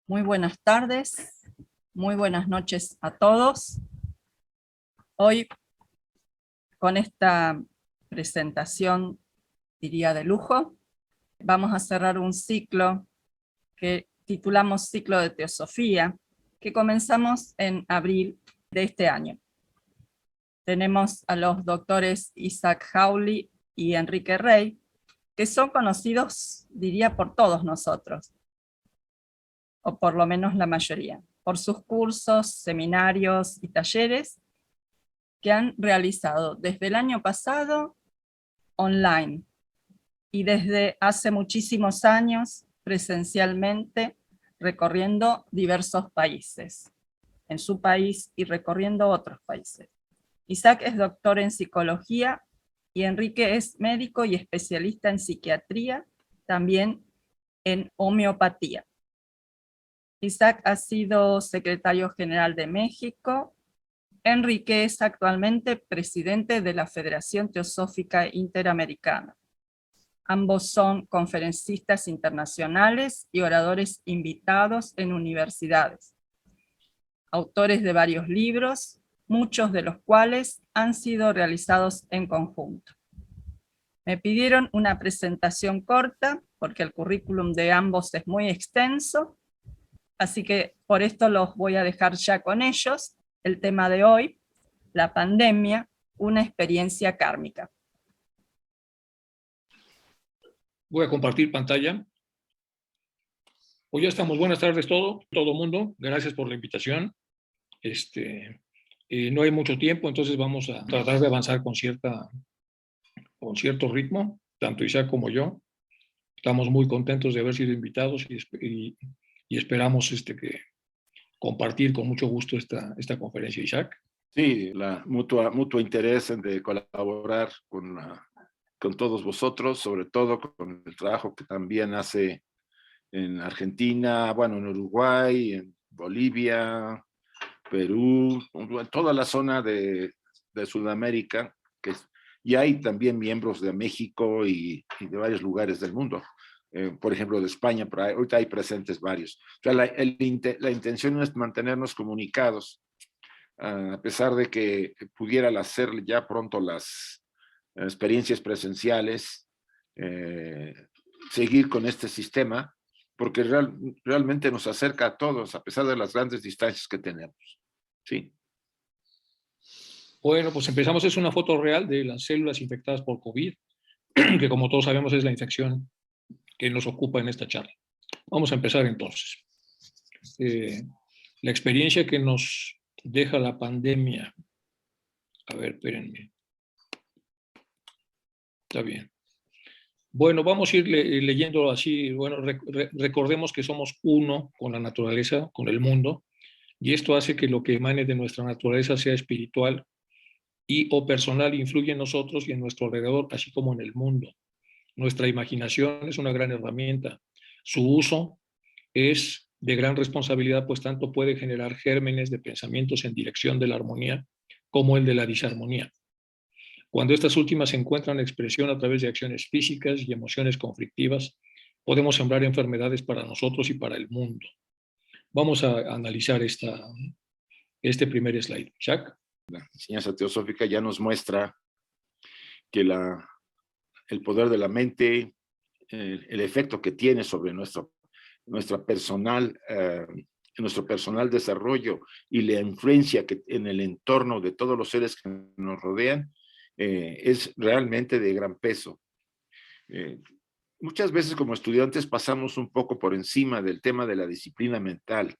Muy buenas tardes, muy buenas noches a todos. Hoy, con esta presentación, diría de lujo, vamos a cerrar un ciclo que titulamos Ciclo de Teosofía, que comenzamos en abril de este año. Tenemos a los doctores Isaac Hawley y Enrique Rey, que son conocidos, diría, por todos nosotros, o por lo menos la mayoría, por sus cursos, seminarios y talleres que han realizado desde el año pasado online y desde hace muchísimos años presencialmente recorriendo diversos países, en su país y recorriendo otros países. Isaac es doctor en psicología y Enrique es médico y especialista en psiquiatría, también en homeopatía. Isaac ha sido secretario general de México. Enrique es actualmente presidente de la Federación Teosófica Interamericana. Ambos son conferencistas internacionales y oradores invitados en universidades. Autores de varios libros, muchos de los cuales han sido realizados en conjunto. Me pidieron una presentación corta porque el currículum de ambos es muy extenso, así que por esto los voy a dejar ya con ellos. El tema de hoy, la pandemia, una experiencia kármica. Voy a compartir pantalla. Pues ya estamos. Buenas tardes todo mundo. Gracias por la invitación. No hay mucho tiempo, entonces vamos a tratar de avanzar con cierto ritmo, tanto Isaac como yo. Estamos muy contentos de haber sido invitados y esperamos que compartir con mucho gusto esta conferencia, Isaac. Sí, la mutuo interés de colaborar con todos vosotros, sobre todo con el trabajo que también hace en Argentina, bueno, en Uruguay, en Bolivia, Perú, toda la zona de Sudamérica, y hay también miembros de México y de varios lugares del mundo. Por ejemplo, de España, pero ahorita hay presentes varios. O sea, la intención es mantenernos comunicados, a pesar de que pudiera hacer ya pronto las experiencias presenciales, seguir con este sistema, porque realmente nos acerca a todos, a pesar de las grandes distancias que tenemos. Sí. Bueno, pues empezamos. Es una foto real de las células infectadas por COVID, que como todos sabemos es la infección que nos ocupa en esta charla. Vamos a empezar entonces. La experiencia que nos deja la pandemia. A ver, espérenme. Está bien. Bueno, vamos a ir leyendo así. Bueno, recordemos que somos uno con la naturaleza, con el mundo, y esto hace que lo que emane de nuestra naturaleza sea espiritual y o personal, influye en nosotros y en nuestro alrededor, así como en el mundo. Nuestra imaginación es una gran herramienta. Su uso es de gran responsabilidad, pues tanto puede generar gérmenes de pensamientos en dirección de la armonía como el de la disarmonía. Cuando estas últimas encuentran expresión a través de acciones físicas y emociones conflictivas, podemos sembrar enfermedades para nosotros y para el mundo. Vamos a analizar este primer slide. Jack. La enseñanza teosófica ya nos muestra que el poder de la mente, el efecto que tiene sobre nuestro personal desarrollo y la influencia que en el entorno de todos los seres que nos rodean, es realmente de gran peso. Muchas veces como estudiantes pasamos un poco por encima del tema de la disciplina mental,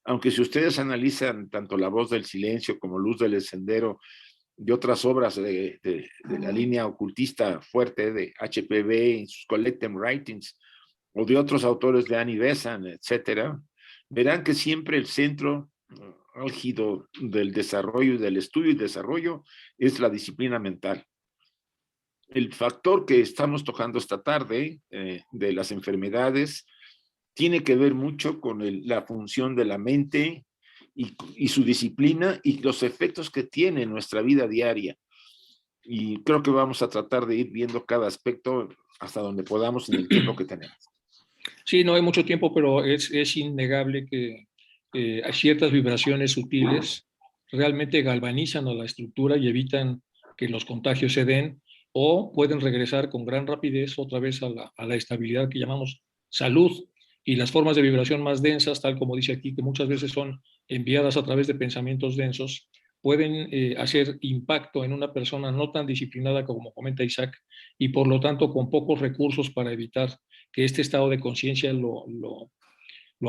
aunque si ustedes analizan tanto La Voz del Silencio como Luz del Sendero y otras obras de la línea ocultista fuerte de HPB en sus collected writings, o de otros autores de Annie Besant, etcétera, verán que siempre el centro álgido del desarrollo, del estudio y desarrollo, es la disciplina mental. El factor que estamos tocando esta tarde, de las enfermedades, tiene que ver mucho con la función de la mente y su disciplina y los efectos que tiene en nuestra vida diaria. Y creo que vamos a tratar de ir viendo cada aspecto hasta donde podamos en el tiempo que tenemos. Sí, no hay mucho tiempo, pero es innegable que hay ciertas vibraciones sutiles realmente galvanizan a la estructura y evitan que los contagios se den o pueden regresar con gran rapidez otra vez a la estabilidad que llamamos salud. Y las formas de vibración más densas, tal como dice aquí, que muchas veces son enviadas a través de pensamientos densos, pueden hacer impacto en una persona no tan disciplinada como comenta Isaac y por lo tanto con pocos recursos para evitar que este estado de conciencia lo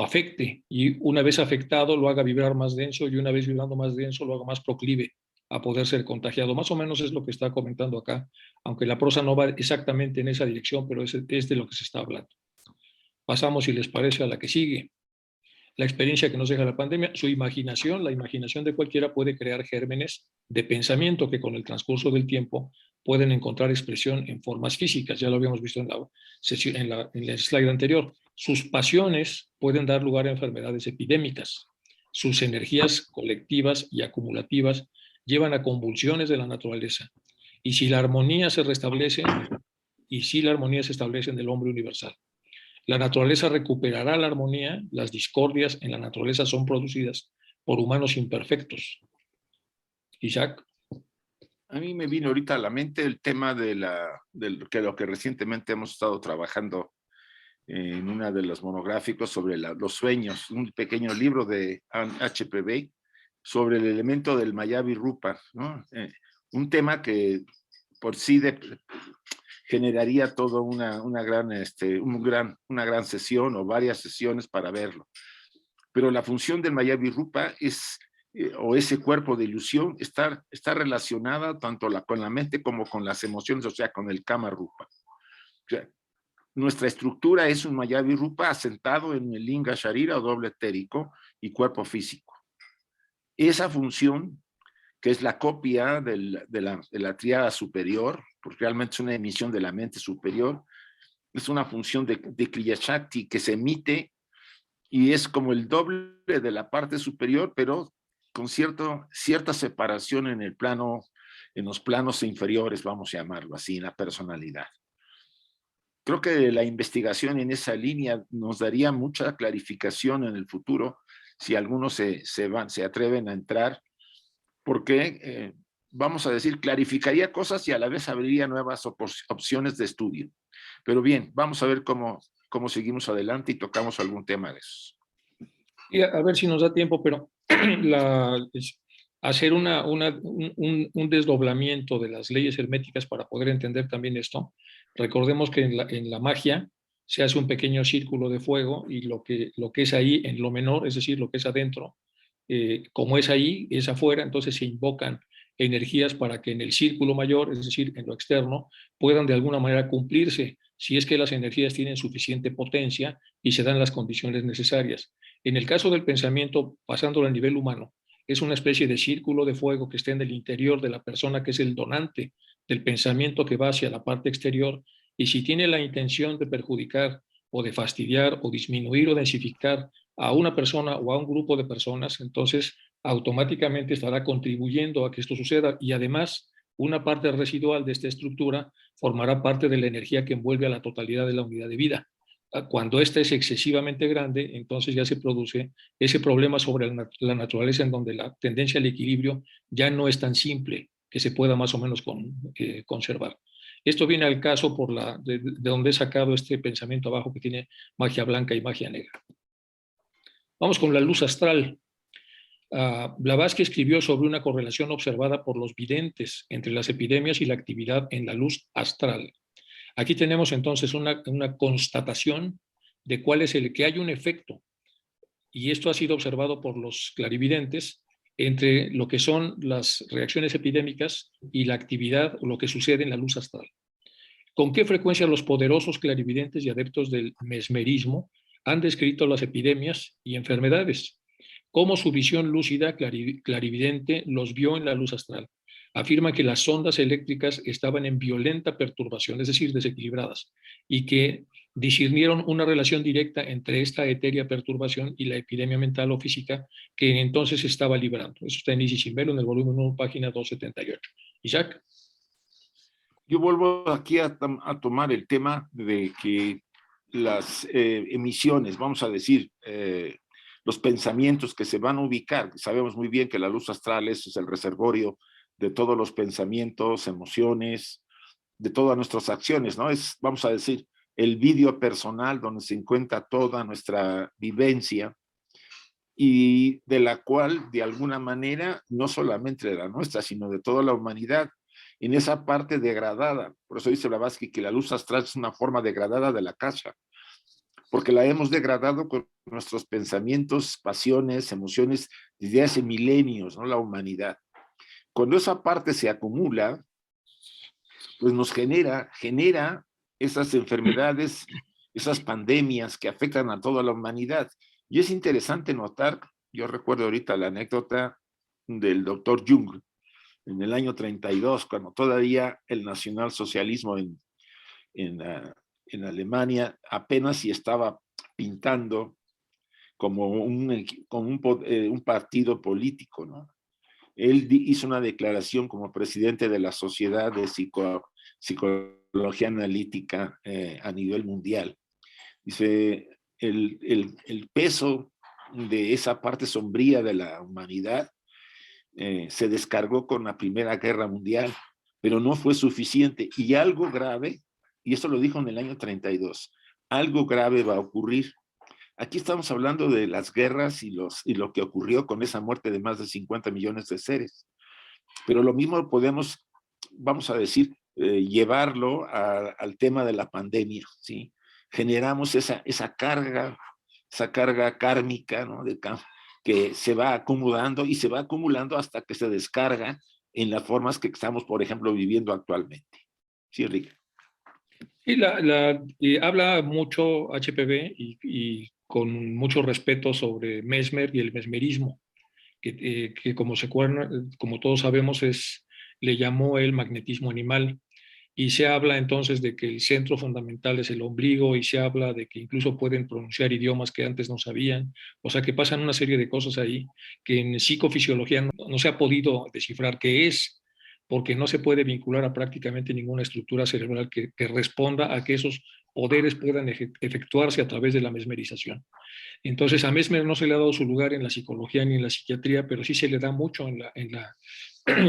afecte y una vez afectado lo haga vibrar más denso y una vez vibrando más denso lo haga más proclive a poder ser contagiado. Más o menos es lo que está comentando acá, aunque la prosa no va exactamente en esa dirección, pero es de lo que se está hablando. Pasamos, si les parece, a la que sigue. La experiencia que nos deja la pandemia, su imaginación, la imaginación de cualquiera puede crear gérmenes de pensamiento que con el transcurso del tiempo pueden encontrar expresión en formas físicas. Ya lo habíamos visto en el slide anterior. Sus pasiones pueden dar lugar a enfermedades epidémicas. Sus energías colectivas y acumulativas llevan a convulsiones de la naturaleza. Y si la armonía se restablece, en el hombre universal. La naturaleza recuperará la armonía, las discordias en la naturaleza son producidas por humanos imperfectos. Isaac. A mí me vino ahorita a la mente el tema de lo que recientemente hemos estado trabajando en una de los monográficos sobre los sueños, un pequeño libro de HPV sobre el elemento del Mayavi Rupa, ¿no? Un tema que por sí generaría toda una gran sesión o varias sesiones para verlo. Pero la función del Mayavi Rupa es, o ese cuerpo de ilusión, está relacionada tanto con la mente como con las emociones, o sea, con el Kama Rupa. O sea, nuestra estructura es un Mayavi Rupa asentado en el Linga Sharira o doble etérico y cuerpo físico. Esa función, que es la copia de la tríada superior, porque realmente es una emisión de la mente superior, es una función de Kriya Shakti que se emite y es como el doble de la parte superior, pero con cierta separación en los planos inferiores, vamos a llamarlo así, en la personalidad. Creo que la investigación en esa línea nos daría mucha clarificación en el futuro si algunos se atreven a entrar, porque, vamos a decir, clarificaría cosas y a la vez abriría nuevas opciones de estudio. Pero bien, vamos a ver cómo seguimos adelante y tocamos algún tema de esos. Y a ver si nos da tiempo, pero hacer un desdoblamiento de las leyes herméticas para poder entender también esto. Recordemos que en la magia se hace un pequeño círculo de fuego y lo que es ahí en lo menor, es decir, lo que es adentro, como es ahí, es afuera, entonces se invocan energías para que en el círculo mayor, es decir, en lo externo, puedan de alguna manera cumplirse si es que las energías tienen suficiente potencia y se dan las condiciones necesarias. En el caso del pensamiento, pasándolo a nivel humano, es una especie de círculo de fuego que está en el interior de la persona que es el donante del pensamiento que va hacia la parte exterior y si tiene la intención de perjudicar o de fastidiar o disminuir o densificar a una persona o a un grupo de personas, entonces automáticamente estará contribuyendo a que esto suceda y además una parte residual de esta estructura formará parte de la energía que envuelve a la totalidad de la unidad de vida. Cuando esta es excesivamente grande, entonces ya se produce ese problema sobre la naturaleza en donde la tendencia al equilibrio ya no es tan simple que se pueda más o menos conservar. Esto viene al caso de donde he sacado este pensamiento abajo que tiene magia blanca y magia negra. Vamos con la luz astral. Blavatsky escribió sobre una correlación observada por los videntes entre las epidemias y la actividad en la luz astral. Aquí tenemos entonces una constatación de cuál es que hay un efecto, y esto ha sido observado por los clarividentes, entre lo que son las reacciones epidémicas y la actividad o lo que sucede en la luz astral. ¿Con qué frecuencia los poderosos clarividentes y adeptos del mesmerismo han descrito las epidemias y enfermedades? ¿Cómo su visión lúcida clarividente los vio en la luz astral? Afirma que las ondas eléctricas estaban en violenta perturbación, es decir, desequilibradas, y que discernieron una relación directa entre esta etérea perturbación y la epidemia mental o física que entonces estaba librando. Eso está en Isis Invelo, en el volumen 1, página 278. Isaac. Yo vuelvo aquí a tomar el tema de que las emisiones, vamos a decir, los pensamientos que se van a ubicar. Sabemos muy bien que la luz astral es el reservorio de todos los pensamientos, emociones, de todas nuestras acciones, ¿no? Es, vamos a decir, el vídeo personal donde se encuentra toda nuestra vivencia y de la cual, de alguna manera, no solamente de la nuestra, sino de toda la humanidad, en esa parte degradada. Por eso dice Blavatsky que la luz astral es una forma degradada de la casa, porque la hemos degradado con nuestros pensamientos, pasiones, emociones desde hace milenios, ¿no? La humanidad. Cuando esa parte se acumula, pues nos genera esas enfermedades, esas pandemias que afectan a toda la humanidad. Y es interesante notar, yo recuerdo ahorita la anécdota del doctor Jung, en el año 32, cuando todavía el nacionalsocialismo en Alemania apenas si estaba pintando como un partido político, ¿no? Él hizo una declaración como presidente de la Sociedad de Psicología Analítica a nivel mundial. Dice, el peso de esa parte sombría de la humanidad se descargó con la Primera Guerra Mundial, pero no fue suficiente. Y algo grave, y eso lo dijo en el año 32, algo grave va a ocurrir. Aquí estamos hablando de las guerras y lo que ocurrió con esa muerte de más de 50 millones de seres. Pero lo mismo podemos, vamos a decir, llevarlo al tema de la pandemia, ¿sí? Generamos esa carga kármica, ¿no? Que se va acumulando y se va acumulando hasta que se descarga en las formas que estamos, por ejemplo, viviendo actualmente. Sí, Enrique. Sí, habla mucho HPV y con mucho respeto sobre Mesmer y el mesmerismo, que como todos sabemos, le llamó el magnetismo animal. Y se habla entonces de que el centro fundamental es el ombligo y se habla de que incluso pueden pronunciar idiomas que antes no sabían. O sea que pasan una serie de cosas ahí que en psicofisiología no se ha podido descifrar qué es, porque no se puede vincular a prácticamente ninguna estructura cerebral que responda a que esos poderes puedan efectuarse a través de la mesmerización. Entonces a Mesmer no se le ha dado su lugar en la psicología ni en la psiquiatría, pero sí se le da mucho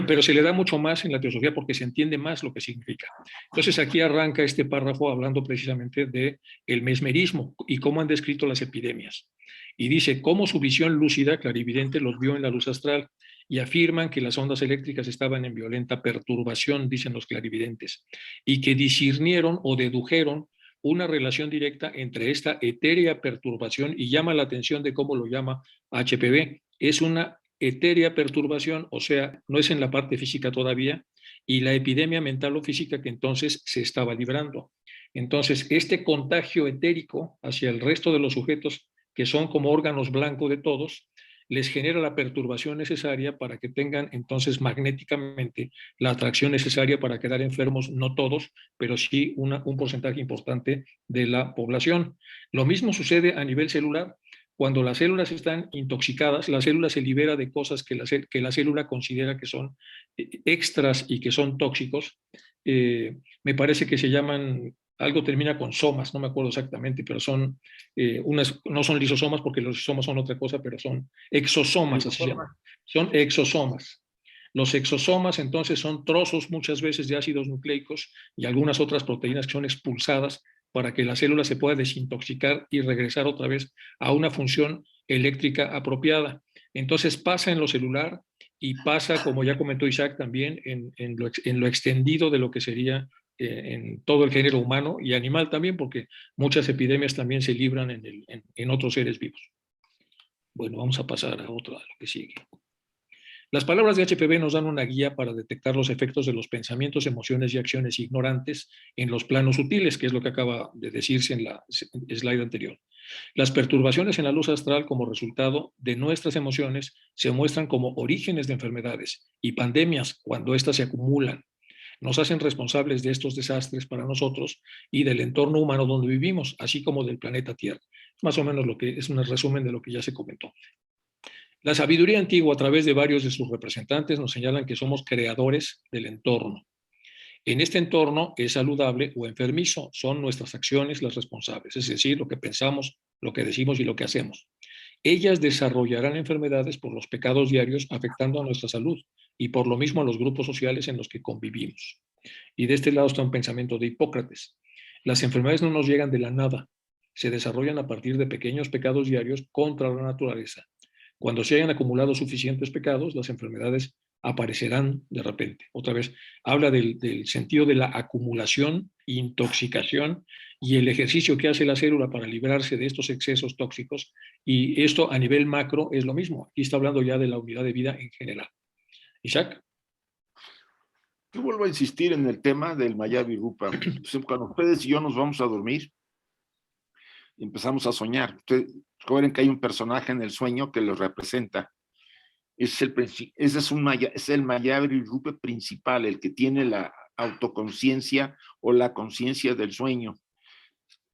pero se le da mucho más en la teosofía porque se entiende más lo que significa. Entonces aquí arranca este párrafo hablando precisamente de el mesmerismo y cómo han descrito las epidemias. Y dice cómo su visión lúcida, clarividente, los vio en la luz astral y afirman que las ondas eléctricas estaban en violenta perturbación, dicen los clarividentes, y que discernieron o dedujeron una relación directa entre esta etérea perturbación, y llama la atención de cómo lo llama HPV. Es una etérea perturbación, o sea, no es en la parte física todavía, y la epidemia mental o física que entonces se estaba librando. Entonces, este contagio etérico hacia el resto de los sujetos, que son como órganos blancos de todos, les genera la perturbación necesaria para que tengan entonces magnéticamente la atracción necesaria para quedar enfermos, no todos, pero sí un porcentaje importante de la población. Lo mismo sucede a nivel celular. Cuando las células están intoxicadas, la célula se libera de cosas que la célula considera que son extras y que son tóxicos. Me parece que se llaman, algo termina con somas, no me acuerdo exactamente, pero son no son lisosomas porque los lisosomas son otra cosa, pero son exosomas, así se llaman. Son exosomas. Los exosomas entonces son trozos muchas veces de ácidos nucleicos y algunas otras proteínas que son expulsadas para que la célula se pueda desintoxicar y regresar otra vez a una función eléctrica apropiada. Entonces pasa en lo celular y pasa, como ya comentó Isaac también, en lo extendido de lo que sería en todo el género humano y animal también, porque muchas epidemias también se libran en otros seres vivos. Bueno, vamos a pasar a lo que sigue. Las palabras de HPV nos dan una guía para detectar los efectos de los pensamientos, emociones y acciones ignorantes en los planos sutiles, que es lo que acaba de decirse en la slide anterior. Las perturbaciones en la luz astral como resultado de nuestras emociones se muestran como orígenes de enfermedades y pandemias cuando éstas se acumulan. Nos hacen responsables de estos desastres para nosotros y del entorno humano donde vivimos, así como del planeta Tierra. Más o menos lo que es un resumen de lo que ya se comentó. La sabiduría antigua, a través de varios de sus representantes, nos señalan que somos creadores del entorno. En este entorno es saludable o enfermizo, son nuestras acciones las responsables, es decir, lo que pensamos, lo que decimos y lo que hacemos. Ellas desarrollarán enfermedades por los pecados diarios afectando a nuestra salud y por lo mismo a los grupos sociales en los que convivimos. Y de este lado está un pensamiento de Hipócrates. Las enfermedades no nos llegan de la nada, se desarrollan a partir de pequeños pecados diarios contra la naturaleza. Cuando se hayan acumulado suficientes pecados, las enfermedades aparecerán de repente. Otra vez, habla del sentido de la acumulación, intoxicación y el ejercicio que hace la célula para librarse de estos excesos tóxicos. Y esto a nivel macro es lo mismo. Aquí está hablando ya de la unidad de vida en general. Isaac. Yo vuelvo a insistir en el tema del Mayavi Rupa. Cuando ustedes y yo nos vamos a dormir, empezamos a soñar. Ustedes recuerden que hay un personaje en el sueño que los representa. Ese es el Mayavi Rupa principal, el que tiene la autoconciencia o la conciencia del sueño.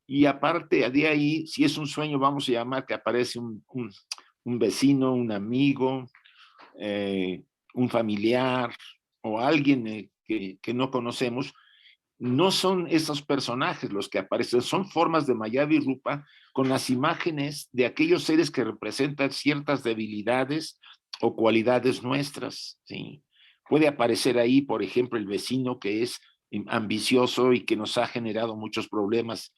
Y aparte de ahí, si es un sueño, vamos a llamar que aparece un vecino, un amigo, un familiar o alguien que no conocemos. No son esos personajes los que aparecen, son formas de Mayavi Rupa con las imágenes de aquellos seres que representan ciertas debilidades o cualidades nuestras, ¿sí? Puede aparecer ahí, por ejemplo, el vecino que es ambicioso y que nos ha generado muchos problemas.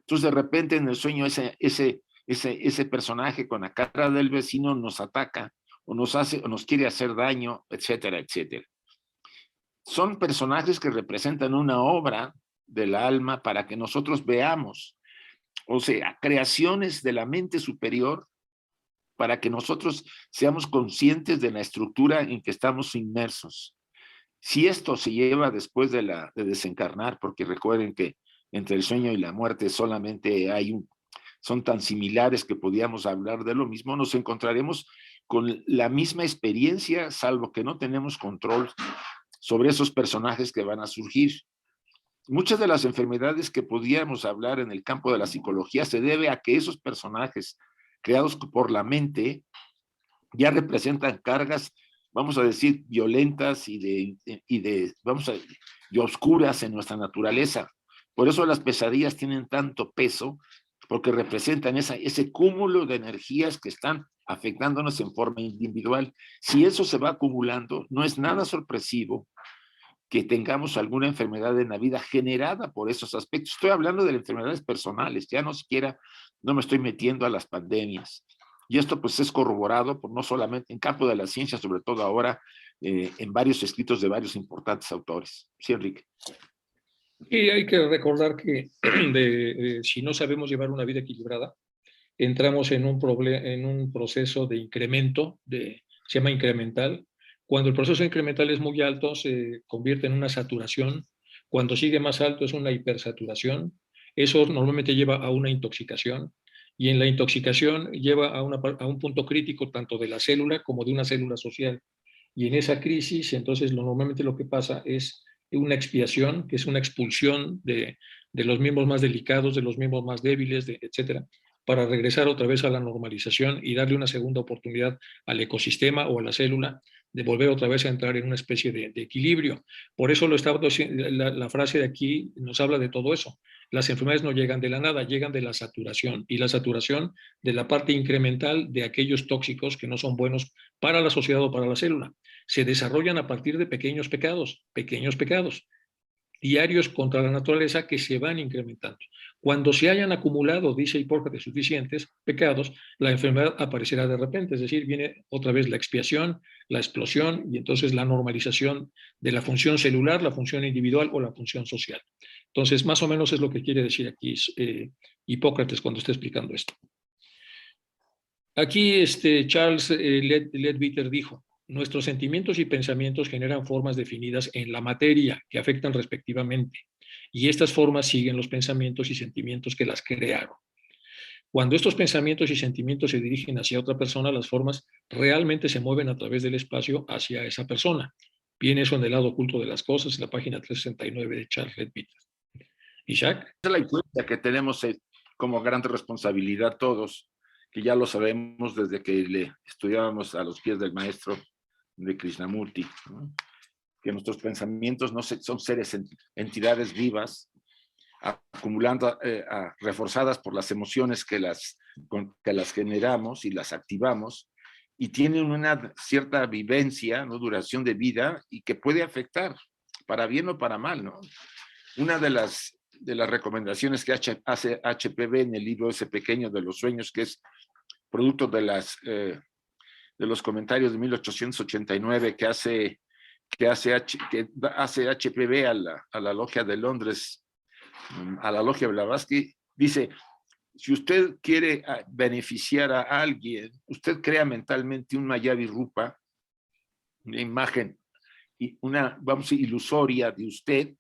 Entonces, de repente, en el sueño, ese personaje con la cara del vecino nos ataca o nos quiere hacer daño, etcétera, etcétera. Son personajes que representan una obra del alma para que nosotros veamos, o sea, creaciones de la mente superior para que nosotros seamos conscientes de la estructura en que estamos inmersos. Si esto se lleva después de desencarnar, porque recuerden que entre el sueño y la muerte solamente son tan similares que podíamos hablar de lo mismo, nos encontraremos con la misma experiencia, salvo que no tenemos control sobre esos personajes que van a surgir. Muchas de las enfermedades que podíamos hablar en el campo de la psicología se debe a que esos personajes creados por la mente ya representan cargas, vamos a decir, violentas y oscuras en nuestra naturaleza. Por eso las pesadillas tienen tanto peso, porque representan ese cúmulo de energías que están afectándonos en forma individual. Si eso se va acumulando, no es nada sorpresivo que tengamos alguna enfermedad en la vida generada por esos aspectos. Estoy hablando de enfermedades personales, ya no me estoy metiendo a las pandemias. Y esto pues es corroborado por no solamente en campo de la ciencia, sobre todo ahora en varios escritos de varios importantes autores. Sí, Enrique. Y hay que recordar que si no sabemos llevar una vida equilibrada, entramos en un proceso de incremento, se llama incremental. Cuando el proceso incremental es muy alto, se convierte en una saturación. Cuando sigue más alto es una hipersaturación. Eso normalmente lleva a una intoxicación. Y en la intoxicación lleva a un punto crítico tanto de la célula como de una célula social. Y en esa crisis, entonces, normalmente lo que pasa es una expiación, que es una expulsión de los miembros más delicados, de los miembros más débiles, etcétera, para regresar otra vez a la normalización y darle una segunda oportunidad al ecosistema o a la célula de volver otra vez a entrar en una especie de equilibrio. Por eso la frase de aquí nos habla de todo eso. Las enfermedades no llegan de la nada, llegan de la saturación, y la saturación de la parte incremental de aquellos tóxicos que no son buenos para la sociedad o para la célula. Se desarrollan a partir de pequeños pecados diarios contra la naturaleza que se van incrementando. Cuando se hayan acumulado, dice Hipócrates, suficientes pecados, la enfermedad aparecerá de repente, es decir, viene otra vez la expiación, la explosión y entonces la normalización de la función celular, la función individual o la función social. Entonces, más o menos es lo que quiere decir aquí Hipócrates cuando está explicando esto. Aquí Charles Leadbeater dijo: nuestros sentimientos y pensamientos generan formas definidas en la materia que afectan respectivamente, y estas formas siguen los pensamientos y sentimientos que las crearon. Cuando estos pensamientos y sentimientos se dirigen hacia otra persona, las formas realmente se mueven a través del espacio hacia esa persona. Viene eso en el lado oculto de las cosas, en la página 369 de Charles Leadbeater. Isaac. Esa es la influencia que tenemos como gran responsabilidad todos, que ya lo sabemos desde que le estudiábamos a los pies del maestro de Krishnamurti, ¿no? que nuestros pensamientos no son seres, entidades vivas, acumulando, reforzadas por las emociones que las generamos y las activamos, y tienen una cierta vivencia, ¿no? Duración de vida, y que puede afectar para bien o para mal, ¿no? Una de las recomendaciones que hace HPV en el libro ese pequeño de los sueños, que es producto de los comentarios de 1889 que hace HPV a la logia de Londres, a la logia Blavatsky, dice: si usted quiere beneficiar a alguien, usted crea mentalmente un Mayavi Rupa, una imagen, vamos a decir, ilusoria de usted,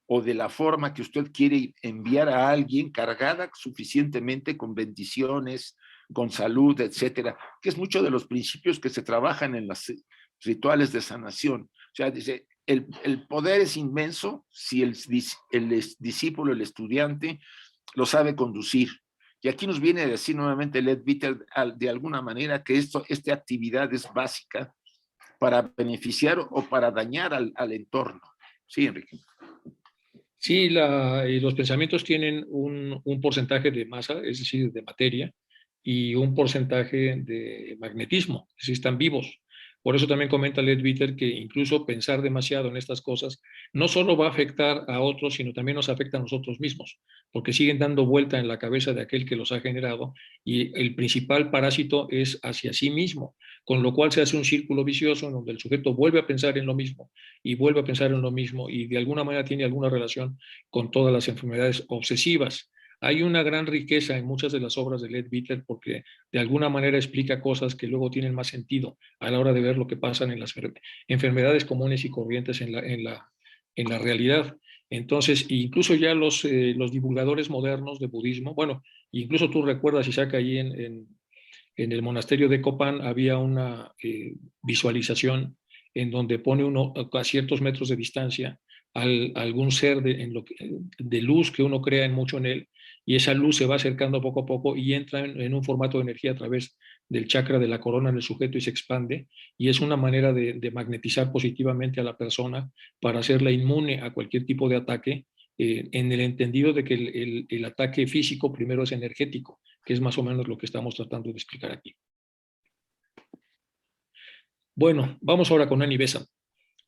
o de la forma que usted quiere enviar a alguien, cargada suficientemente con bendiciones, con salud, etcétera, que es mucho de los principios que se trabajan en los rituales de sanación. O sea, dice, el poder es inmenso si el discípulo, el estudiante, lo sabe conducir. Y aquí nos viene a decir nuevamente Leadbeater, de alguna manera, que esta actividad es básica para beneficiar o para dañar al entorno. Sí, Enrique. Sí, los pensamientos tienen un porcentaje de masa, es decir, de materia, y un porcentaje de magnetismo, es decir, están vivos. Por eso también comenta Leadbeater que incluso pensar demasiado en estas cosas no solo va a afectar a otros, sino también nos afecta a nosotros mismos, porque siguen dando vuelta en la cabeza de aquel que los ha generado, y el principal parásito es hacia sí mismo, con lo cual se hace un círculo vicioso en donde el sujeto vuelve a pensar en lo mismo y vuelve a pensar en lo mismo, y de alguna manera tiene alguna relación con todas las enfermedades obsesivas. Hay una gran riqueza en muchas de las obras de Leadbeater porque de alguna manera explica cosas que luego tienen más sentido a la hora de ver lo que pasa en las enfermedades comunes y corrientes en la realidad. Entonces, incluso ya los divulgadores modernos de budismo, bueno, incluso tú recuerdas, Isaac, ahí en el monasterio de Copán había una visualización en donde pone uno a ciertos metros de distancia algún ser de luz que uno crea mucho en él, y esa luz se va acercando poco a poco y entra en un formato de energía a través del chakra de la corona en el sujeto y se expande, y es una manera de magnetizar positivamente a la persona para hacerla inmune a cualquier tipo de ataque, en el entendido de que el ataque físico primero es energético, que es más o menos lo que estamos tratando de explicar aquí. Bueno, vamos ahora con Annie Besant.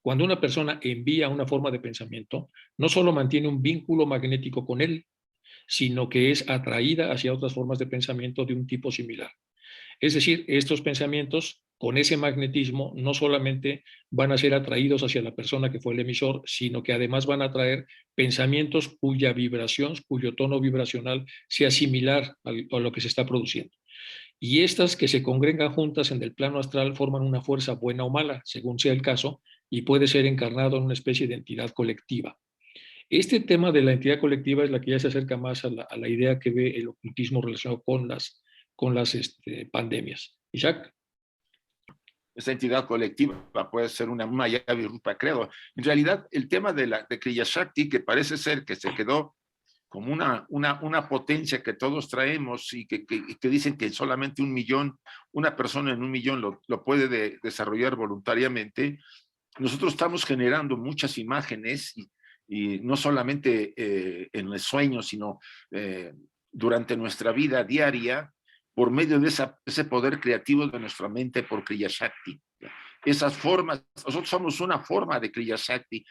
Cuando una persona envía una forma de pensamiento, no solo mantiene un vínculo magnético con él, sino que es atraída hacia otras formas de pensamiento de un tipo similar. Es decir, estos pensamientos con ese magnetismo no solamente van a ser atraídos hacia la persona que fue el emisor, sino que además van a atraer pensamientos cuya vibración, cuyo tono vibracional sea similar a lo que se está produciendo. Y estas que se congregan juntas en el plano astral forman una fuerza buena o mala, según sea el caso, y puede ser encarnado en una especie de entidad colectiva. Este tema de la entidad colectiva es la que ya se acerca más a la idea que ve el ocultismo relacionado con las pandemias. Isaac. Esa entidad colectiva puede ser una Mayavi Rupa, creo. En realidad, el tema de Kriya Shakti, que parece ser que se quedó como una potencia que todos traemos y que dicen que solamente 1 millón, una persona en 1 millón lo puede desarrollar voluntariamente. Nosotros estamos generando muchas imágenes y no solamente en los sueños, sino durante nuestra vida diaria, por medio de ese poder creativo de nuestra mente por Kriya Shakti. Esas formas, nosotros somos una forma de Kriya Shakti,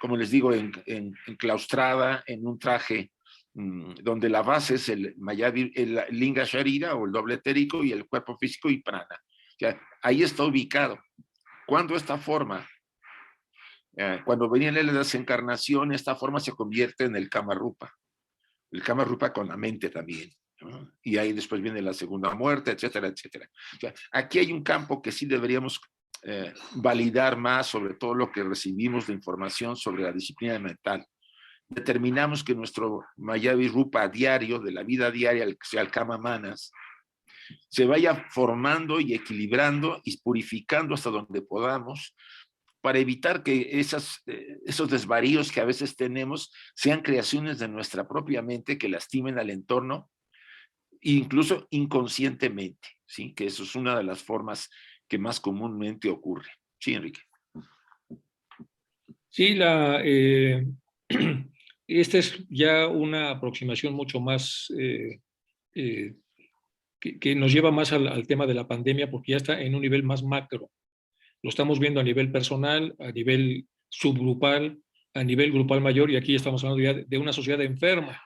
como les digo, enclaustrada en un traje donde la base es el Linga Sharira o el doble etérico y el cuerpo físico y prana. O sea, ahí está ubicado. Cuando esta forma, cuando venía la desencarnación, esta forma se convierte en el Kama Rupa con la mente también, ¿no? Y ahí después viene la segunda muerte, etcétera, etcétera. O sea, aquí hay un campo que sí deberíamos validar más sobre todo lo que recibimos de información sobre la disciplina mental. Determinamos que nuestro Mayavi Rupa diario, de la vida diaria, que sea el Kama Manas, se vaya formando y equilibrando y purificando hasta donde podamos, para evitar que esos desvaríos que a veces tenemos sean creaciones de nuestra propia mente que lastimen al entorno, incluso inconscientemente, ¿sí? Que eso es una de las formas que más comúnmente ocurre. Sí, Enrique. Sí, esta es ya una aproximación mucho más eh, que nos lleva más al tema de la pandemia, porque ya está en un nivel más macro. Lo estamos viendo a nivel personal, a nivel subgrupal, a nivel grupal mayor, y aquí estamos hablando ya de una sociedad enferma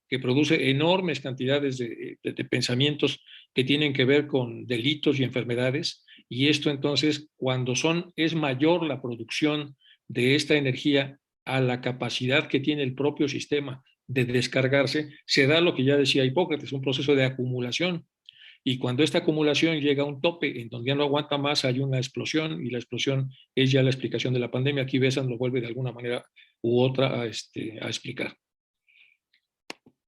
que produce enormes cantidades de pensamientos que tienen que ver con delitos y enfermedades, y esto entonces, cuando es mayor la producción de esta energía a la capacidad que tiene el propio sistema de descargarse, se da lo que ya decía Hipócrates, un proceso de acumulación. Y cuando esta acumulación llega a un tope en donde ya no aguanta más, hay una explosión, y la explosión es ya la explicación de la pandemia. Aquí Besant lo vuelve de alguna manera u otra a explicar.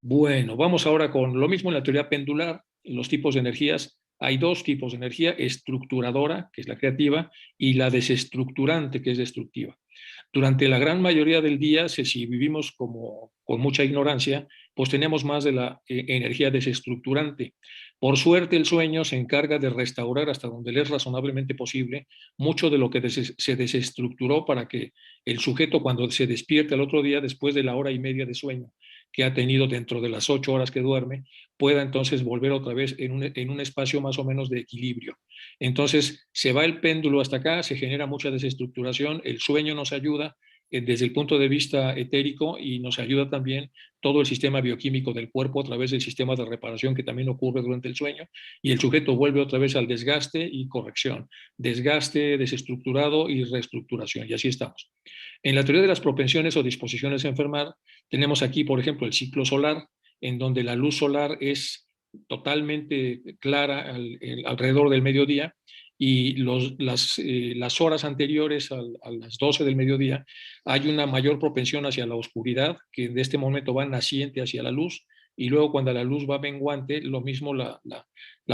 Bueno, vamos ahora con lo mismo en la teoría pendular, los tipos de energías. Hay dos tipos de energía: estructuradora, que es la creativa, y la desestructurante, que es destructiva. Durante la gran mayoría del día, si vivimos con mucha ignorancia, pues tenemos más de la energía desestructurante. Por suerte, el sueño se encarga de restaurar, hasta donde le es razonablemente posible, mucho de lo que se desestructuró, para que el sujeto, cuando se despierte al otro día, después de la hora y media de sueño que ha tenido dentro de las 8 horas que duerme, pueda entonces volver otra vez en un espacio más o menos de equilibrio. Entonces se va el péndulo hasta acá, se genera mucha desestructuración, el sueño nos ayuda desde el punto de vista etérico, y nos ayuda también todo el sistema bioquímico del cuerpo a través del sistema de reparación que también ocurre durante el sueño, y el sujeto vuelve otra vez al desgaste y corrección, desgaste, desestructurado y reestructuración, y así estamos. En la teoría de las propensiones o disposiciones a enfermar, tenemos aquí, por ejemplo, el ciclo solar, en donde la luz solar es totalmente clara alrededor del mediodía, y las horas anteriores a las 12 del mediodía hay una mayor propensión hacia la oscuridad, que de este momento va naciente hacia la luz, y luego cuando la luz va menguante, lo mismo la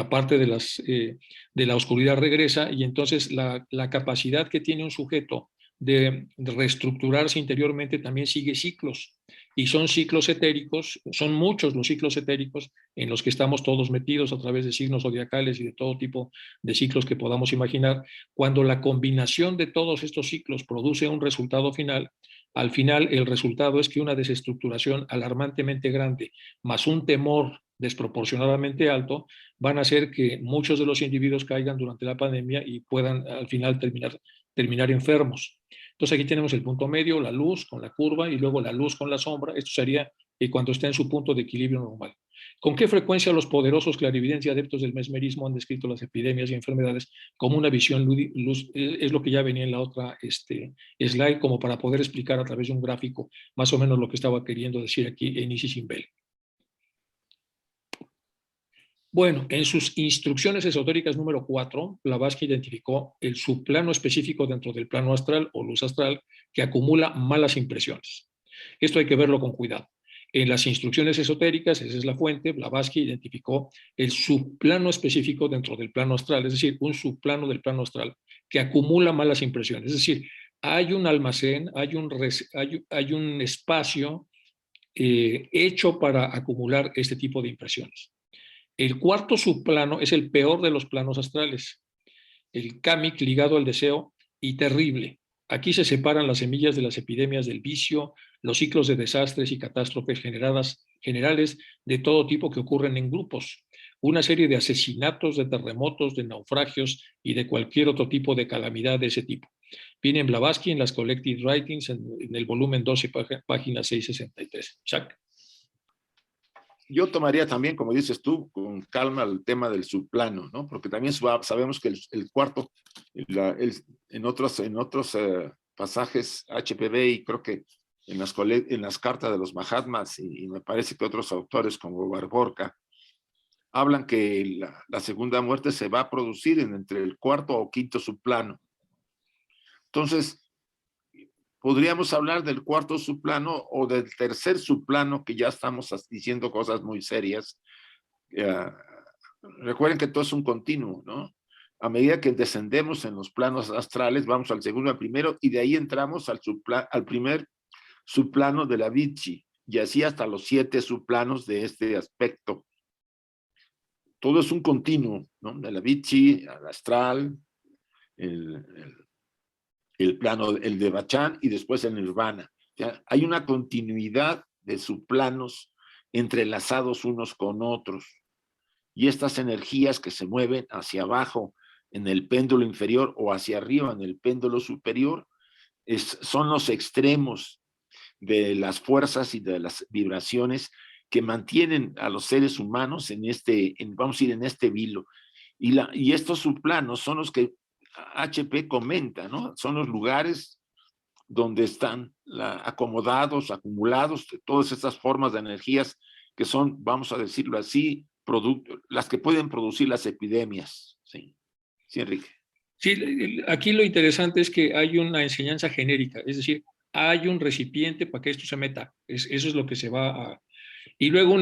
parte de la oscuridad regresa, y entonces la capacidad que tiene un sujeto de reestructurarse interiormente también sigue ciclos, y son ciclos etéricos, son muchos los ciclos etéricos en los que estamos todos metidos a través de signos zodiacales y de todo tipo de ciclos que podamos imaginar. Cuando la combinación de todos estos ciclos produce un resultado final, al final el resultado es que una desestructuración alarmantemente grande más un temor desproporcionadamente alto van a hacer que muchos de los individuos caigan durante la pandemia y puedan al final terminar enfermos. Entonces aquí tenemos el punto medio, la luz con la curva, y luego la luz con la sombra. Esto sería cuando está en su punto de equilibrio normal. ¿Con qué frecuencia los poderosos clarividentes y adeptos del mesmerismo han descrito las epidemias y enfermedades como una visión luz? Es lo que ya venía en la otra slide, como para poder explicar a través de un gráfico más o menos lo que estaba queriendo decir aquí en Isis Simbel. Bueno, en sus instrucciones esotéricas número 4, Blavatsky identificó el subplano específico dentro del plano astral o luz astral que acumula malas impresiones. Esto hay que verlo con cuidado. En las instrucciones esotéricas, esa es la fuente, Blavatsky identificó el subplano específico dentro del plano astral, es decir, un subplano del plano astral que acumula malas impresiones. Es decir, hay un almacén, hay un espacio hecho para acumular este tipo de impresiones. El cuarto subplano es el peor de los planos astrales, el kamic ligado al deseo y terrible. Aquí se separan las semillas de las epidemias del vicio, los ciclos de desastres y catástrofes generales de todo tipo que ocurren en grupos, una serie de asesinatos, de terremotos, de naufragios y de cualquier otro tipo de calamidad de ese tipo. Viene en Blavatsky en las Collected Writings en el volumen 12, página 663. Chuck. Yo tomaría también, como dices tú, con calma el tema del subplano, ¿no? Porque también sabemos que el cuarto, en otros pasajes HPV, y creo que en las cartas de los Mahatmas, y me parece que otros autores como Barborca, hablan que la segunda muerte se va a producir entre el cuarto o quinto subplano. Entonces, podríamos hablar del cuarto subplano o del tercer subplano, que ya estamos diciendo cosas muy serias. Recuerden que todo es un continuo, ¿no? A medida que descendemos en los planos astrales, vamos al segundo, al primero, y de ahí entramos al primer subplano de la Vichy, y así hasta los 7 subplanos de este aspecto. Todo es un continuo, ¿no? De la Vichy al astral, el plano, el de Bachán y después el Nirvana. ¿Ya? Hay una continuidad de subplanos entrelazados unos con otros. Y estas energías que se mueven hacia abajo en el péndulo inferior o hacia arriba en el péndulo superior son los extremos de las fuerzas y de las vibraciones que mantienen a los seres humanos vamos a ir en este vilo. Y estos subplanos son los que HP comenta, ¿no? Son los lugares donde están acomodados, acumulados, todas estas formas de energías que son, vamos a decirlo así, las que pueden producir las epidemias. Sí, sí, Enrique. Sí, aquí lo interesante es que hay una enseñanza genérica, es decir, hay un recipiente para que esto se meta, eso es lo que se va a... Y luego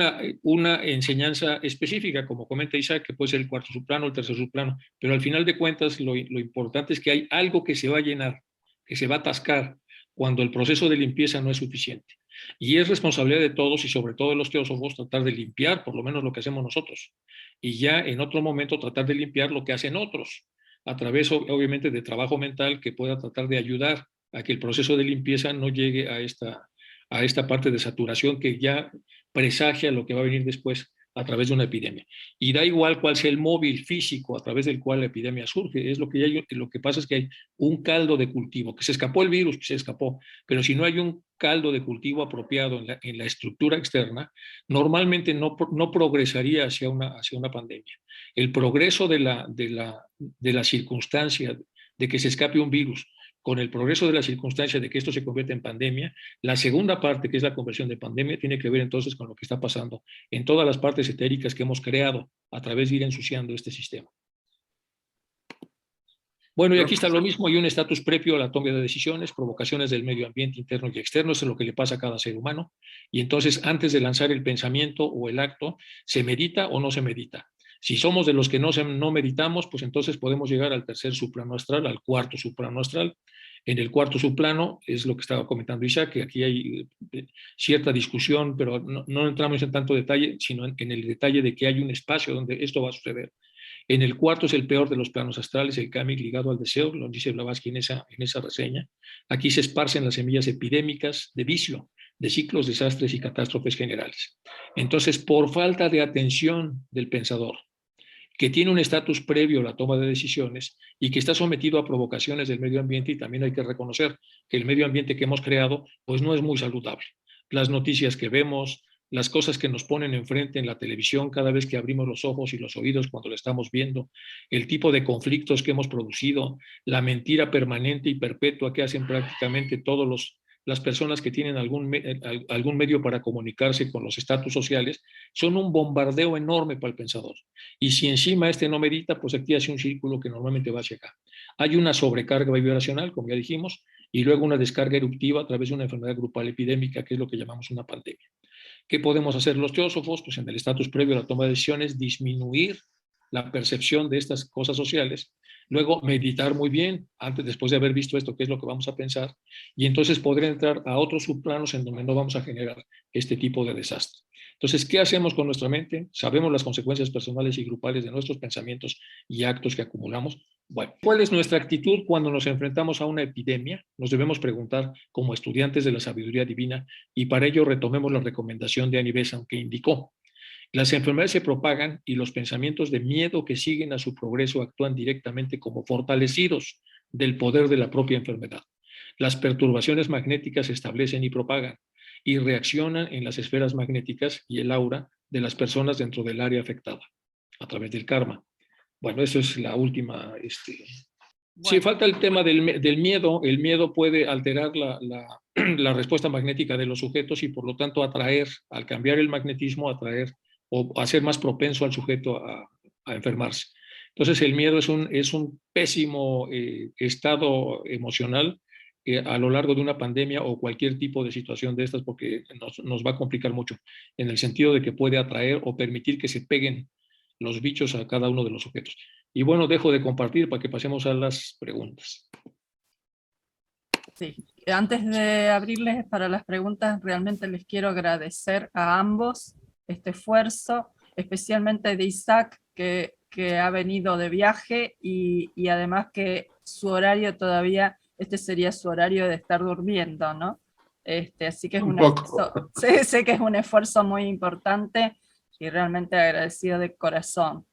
una enseñanza específica, como comenta Isaac, que puede ser el cuarto subplano, el tercer subplano, pero al final de cuentas lo importante es que hay algo que se va a llenar, que se va a atascar cuando el proceso de limpieza no es suficiente. Y es responsabilidad de todos y sobre todo de los teósofos tratar de limpiar por lo menos lo que hacemos nosotros. Y ya en otro momento tratar de limpiar lo que hacen otros, a través obviamente de trabajo mental que pueda tratar de ayudar a que el proceso de limpieza no llegue a esta parte de saturación que ya presagia lo que va a venir después a través de una epidemia. Y da igual cuál sea el móvil físico a través del cual la epidemia surge, es lo que pasa es que hay un caldo de cultivo, que se escapó el virus, que se escapó, pero si no hay un caldo de cultivo apropiado en la estructura externa, normalmente no progresaría hacia una pandemia. El progreso de la circunstancia de que se escape un virus con el progreso de la circunstancia de que esto se convierta en pandemia, la segunda parte, que es la conversión de pandemia, tiene que ver entonces con lo que está pasando en todas las partes etéricas que hemos creado a través de ir ensuciando este sistema. Bueno, y aquí está lo mismo, hay un estatus previo a la toma de decisiones, provocaciones del medio ambiente interno y externo, eso es lo que le pasa a cada ser humano, y entonces antes de lanzar el pensamiento o el acto, ¿se medita o no se medita? Si somos de los que no meditamos, pues entonces podemos llegar al tercer subplano astral, al cuarto subplano astral. En el cuarto subplano, es lo que estaba comentando Isaac, que aquí hay cierta discusión, pero no entramos en tanto detalle, sino en el detalle de que hay un espacio donde esto va a suceder. En el cuarto es el peor de los planos astrales, el kamic ligado al deseo, lo dice Blavatsky en esa reseña. Aquí se esparcen las semillas epidémicas de vicio, de ciclos, desastres y catástrofes generales. Entonces, por falta de atención del pensador, que tiene un estatus previo a la toma de decisiones y que está sometido a provocaciones del medio ambiente, y también hay que reconocer que el medio ambiente que hemos creado pues no es muy saludable. Las noticias que vemos, las cosas que nos ponen enfrente en la televisión cada vez que abrimos los ojos y los oídos cuando lo estamos viendo, el tipo de conflictos que hemos producido, la mentira permanente y perpetua que hacen prácticamente todos las personas que tienen algún medio para comunicarse con los estatus sociales, son un bombardeo enorme para el pensador. Y si encima no medita, pues aquí hace un círculo que normalmente va hacia acá. Hay una sobrecarga vibracional, como ya dijimos, y luego una descarga eruptiva a través de una enfermedad grupal epidémica, que es lo que llamamos una pandemia. ¿Qué podemos hacer los teósofos? Pues en el estatus previo a la toma de decisiones, disminuir la percepción de estas cosas sociales, luego meditar muy bien, después de haber visto esto, qué es lo que vamos a pensar, y entonces poder entrar a otros subplanos en donde no vamos a generar este tipo de desastre. Entonces, ¿qué hacemos con nuestra mente? Sabemos las consecuencias personales y grupales de nuestros pensamientos y actos que acumulamos. Bueno, ¿cuál es nuestra actitud cuando nos enfrentamos a una epidemia? Nos debemos preguntar como estudiantes de la sabiduría divina, y para ello retomemos la recomendación de Annie Besant que indicó: las enfermedades se propagan y los pensamientos de miedo que siguen a su progreso actúan directamente como fortalecidos del poder de la propia enfermedad. Las perturbaciones magnéticas se establecen y propagan y reaccionan en las esferas magnéticas y el aura de las personas dentro del área afectada a través del karma. Bueno, eso es la última. Sí, falta el tema del miedo. El miedo puede alterar la respuesta magnética de los sujetos y por lo tanto atraer, al cambiar el magnetismo, atraer o hacer más propenso al sujeto a enfermarse. Entonces el miedo es un pésimo estado emocional a lo largo de una pandemia o cualquier tipo de situación de estas, porque nos va a complicar mucho, en el sentido de que puede atraer o permitir que se peguen los bichos a cada uno de los sujetos. Y bueno, dejo de compartir para que pasemos a las preguntas. Sí, antes de abrirles para las preguntas, realmente les quiero agradecer a ambos este esfuerzo, especialmente de Isaac, que ha venido de viaje y además que su horario todavía este sería su horario de estar durmiendo, ¿no? Así que es Un un poco. esfuerzo, sé que es un esfuerzo muy importante y realmente agradecido de corazón.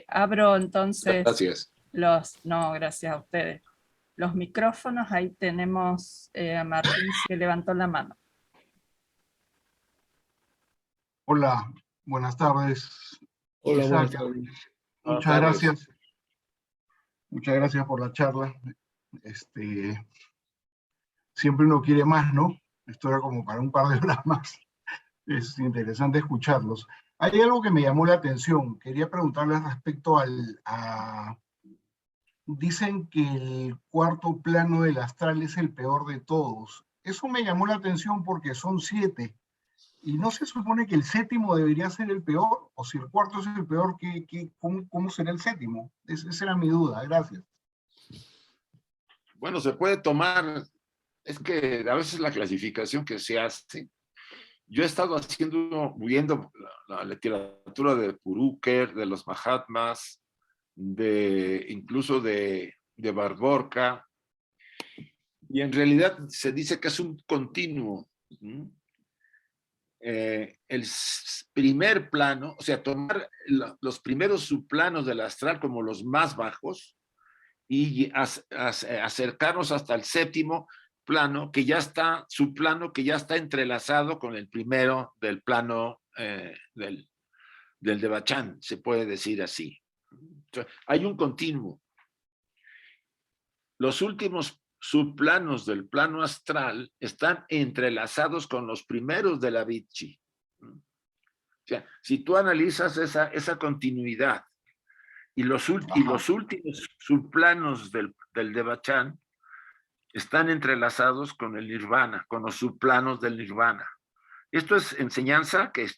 Abro entonces Gracias. no, gracias a ustedes. Los micrófonos, ahí tenemos a Martín que levantó la mano. Hola, buenas tardes. Hola, buenas Isaac, tardes. muchas gracias. Muchas gracias por la charla. Siempre uno quiere más, ¿no? Esto era como para un par de horas más. Es interesante escucharlos. Hay algo que me llamó la atención. Quería preguntarles respecto dicen que el cuarto plano del astral es el peor de todos. Eso me llamó la atención porque son 7. ¿Y no se supone que el séptimo debería ser el peor? O si el cuarto es el peor, ¿cómo será el séptimo? Esa era mi duda. Gracias. Bueno, se puede tomar, es que a veces la clasificación que se hace, yo he estado viendo la literatura de Purúker, de los Mahatmas, incluso de Barborca, y en realidad se dice que es un continuo. El primer plano, o sea, tomar los primeros subplanos del astral como los más bajos y acercarnos hasta el séptimo plano, subplano que ya está entrelazado con el primero del plano del Devachan, se puede decir así. Entonces, hay un continuo. Los últimos subplanos del plano astral están entrelazados con los primeros de la Vichy. O sea, si tú analizas esa continuidad y los últimos subplanos del Devachan están entrelazados con el Nirvana, con los subplanos del Nirvana. Esto es enseñanza que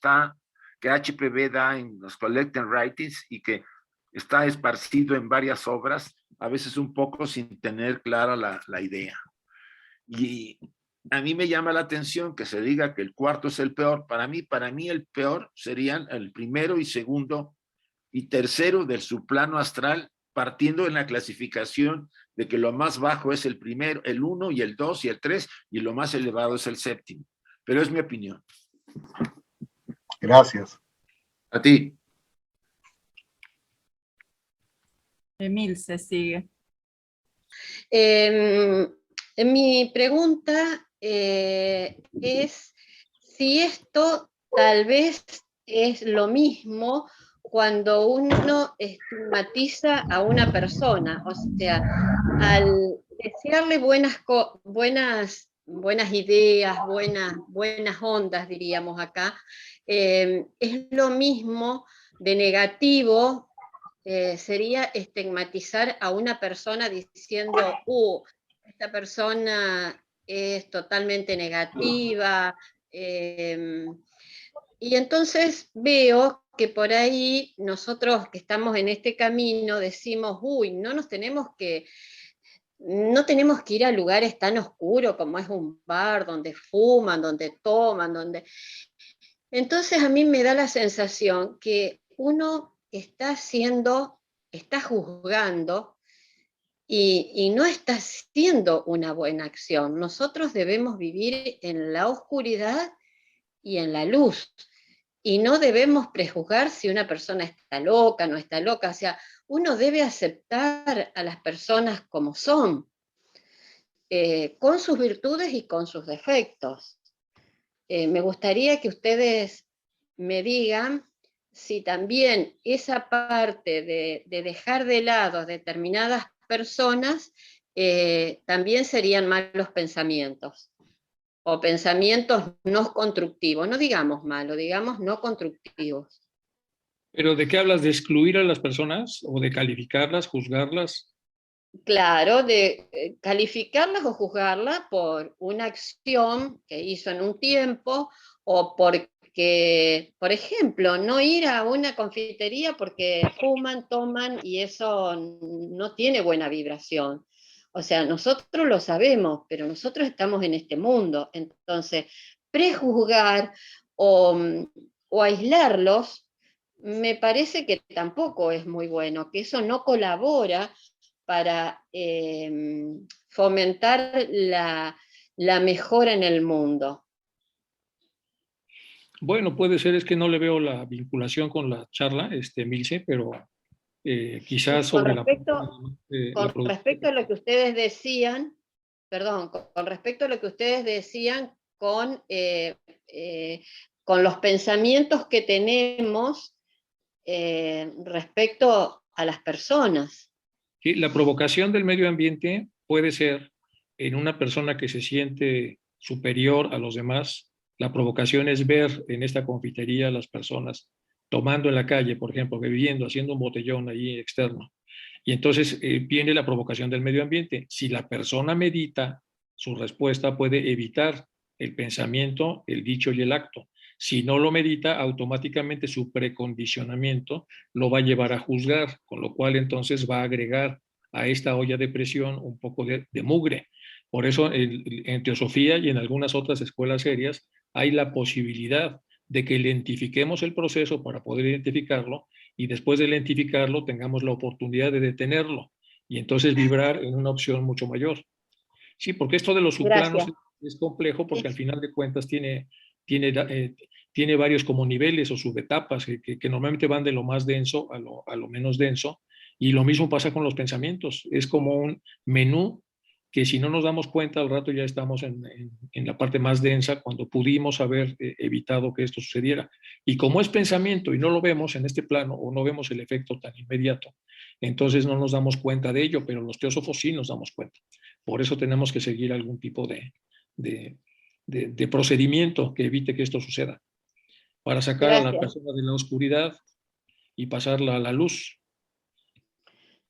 HPB da en los Collected Writings y que está esparcido en varias obras, a veces un poco sin tener clara la idea. Y a mí me llama la atención que se diga que el cuarto es el peor. Para mí el peor serían el primero y segundo y tercero del subplano astral, partiendo en la clasificación de que lo más bajo es el primero, el 1 y el 2 y el 3, y lo más elevado es el séptimo. Pero es mi opinión. Gracias. A ti. Emil se sigue. Mi pregunta es si esto tal vez es lo mismo cuando uno estigmatiza a una persona, o sea, al desearle buenas ideas, buenas ondas, diríamos acá, es lo mismo de negativo. Sería estigmatizar a una persona diciendo, esta persona es totalmente negativa, y entonces veo que por ahí nosotros que estamos en este camino decimos, no tenemos que ir a lugares tan oscuros como es un bar, donde fuman, donde toman, Entonces a mí me da la sensación que uno está juzgando y no está haciendo una buena acción. Nosotros debemos vivir en la oscuridad y en la luz, y no debemos prejuzgar si una persona está loca, no está loca. O sea, uno debe aceptar a las personas como son, con sus virtudes y con sus defectos. Me gustaría que ustedes me digan si también esa parte de dejar de lado a determinadas personas también serían malos pensamientos, o pensamientos no constructivos, no digamos malos, digamos no constructivos. ¿Pero de qué hablas? ¿De excluir a las personas o de calificarlas, juzgarlas? Claro, de calificarlas o juzgarlas por una acción que hizo en un tiempo, o porque, por ejemplo, no ir a una confitería porque fuman, toman y eso no tiene buena vibración. O sea, nosotros lo sabemos, pero nosotros estamos en este mundo. Entonces, prejuzgar o aislarlos, me parece que tampoco es muy bueno, que eso no colabora para fomentar la mejora en el mundo? Bueno, puede ser, es que no le veo la vinculación con la charla, Milce, pero quizás Con sobre respecto a lo que ustedes decían, perdón, con respecto a lo que ustedes decían con los pensamientos que tenemos respecto a las personas. Sí, la provocación del medio ambiente puede ser en una persona que se siente superior a los demás. La provocación es ver en esta confitería a las personas tomando en la calle, por ejemplo, bebiendo, haciendo un botellón ahí externo. Y entonces viene la provocación del medio ambiente. Si la persona medita, su respuesta puede evitar el pensamiento, el dicho y el acto. Si no lo medita, automáticamente su precondicionamiento lo va a llevar a juzgar, con lo cual entonces va a agregar a esta olla de presión un poco de mugre. Por eso en teosofía y en algunas otras escuelas serias hay la posibilidad de que identifiquemos el proceso para poder identificarlo y después de identificarlo tengamos la oportunidad de detenerlo y entonces vibrar en una opción mucho mayor. Sí, porque esto de los subplanos es complejo porque al final de cuentas tiene varios como niveles o subetapas que normalmente van de lo más denso a lo menos denso, y lo mismo pasa con los pensamientos. Es como un menú que si no nos damos cuenta al rato ya estamos en la parte más densa cuando pudimos haber evitado que esto sucediera. Y como es pensamiento y no lo vemos en este plano o no vemos el efecto tan inmediato, entonces no nos damos cuenta de ello, pero los teósofos sí nos damos cuenta. Por eso tenemos que seguir algún tipo de procedimiento que evite que esto suceda, para sacar a la persona de la oscuridad y pasarla a la luz.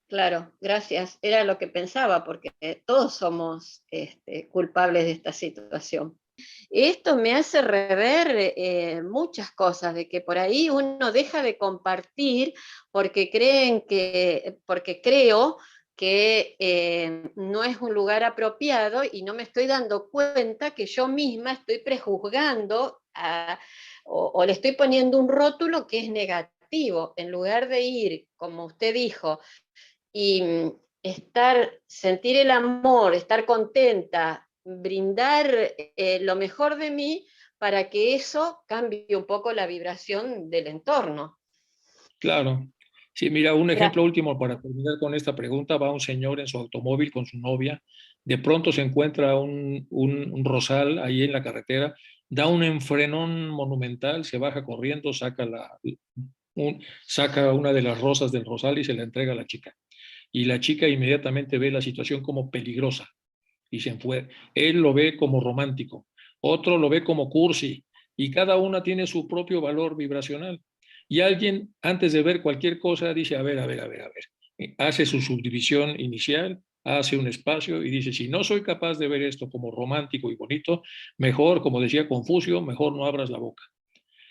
Claro, gracias. Era lo que pensaba, porque todos somos culpables de esta situación. Esto me hace rever muchas cosas, de que por ahí uno deja de compartir porque creo que no es un lugar apropiado y no me estoy dando cuenta que yo misma estoy prejuzgando o le estoy poniendo un rótulo que es negativo, en lugar de ir, como usted dijo, y sentir el amor, estar contenta, brindar lo mejor de mí para que eso cambie un poco la vibración del entorno. Claro. Sí, mira, un ejemplo último para terminar con esta pregunta. Va un señor en su automóvil con su novia, de pronto se encuentra un rosal ahí en la carretera, da un enfrenón monumental, se baja corriendo, saca una de las rosas del rosal y se la entrega a la chica. Y la chica inmediatamente ve la situación como peligrosa y se fue. Él lo ve como romántico, otro lo ve como cursi, y cada una tiene su propio valor vibracional. Y alguien, antes de ver cualquier cosa, dice, a ver, hace su subdivisión inicial, hace un espacio y dice, si no soy capaz de ver esto como romántico y bonito, mejor, como decía Confucio, mejor no abras la boca.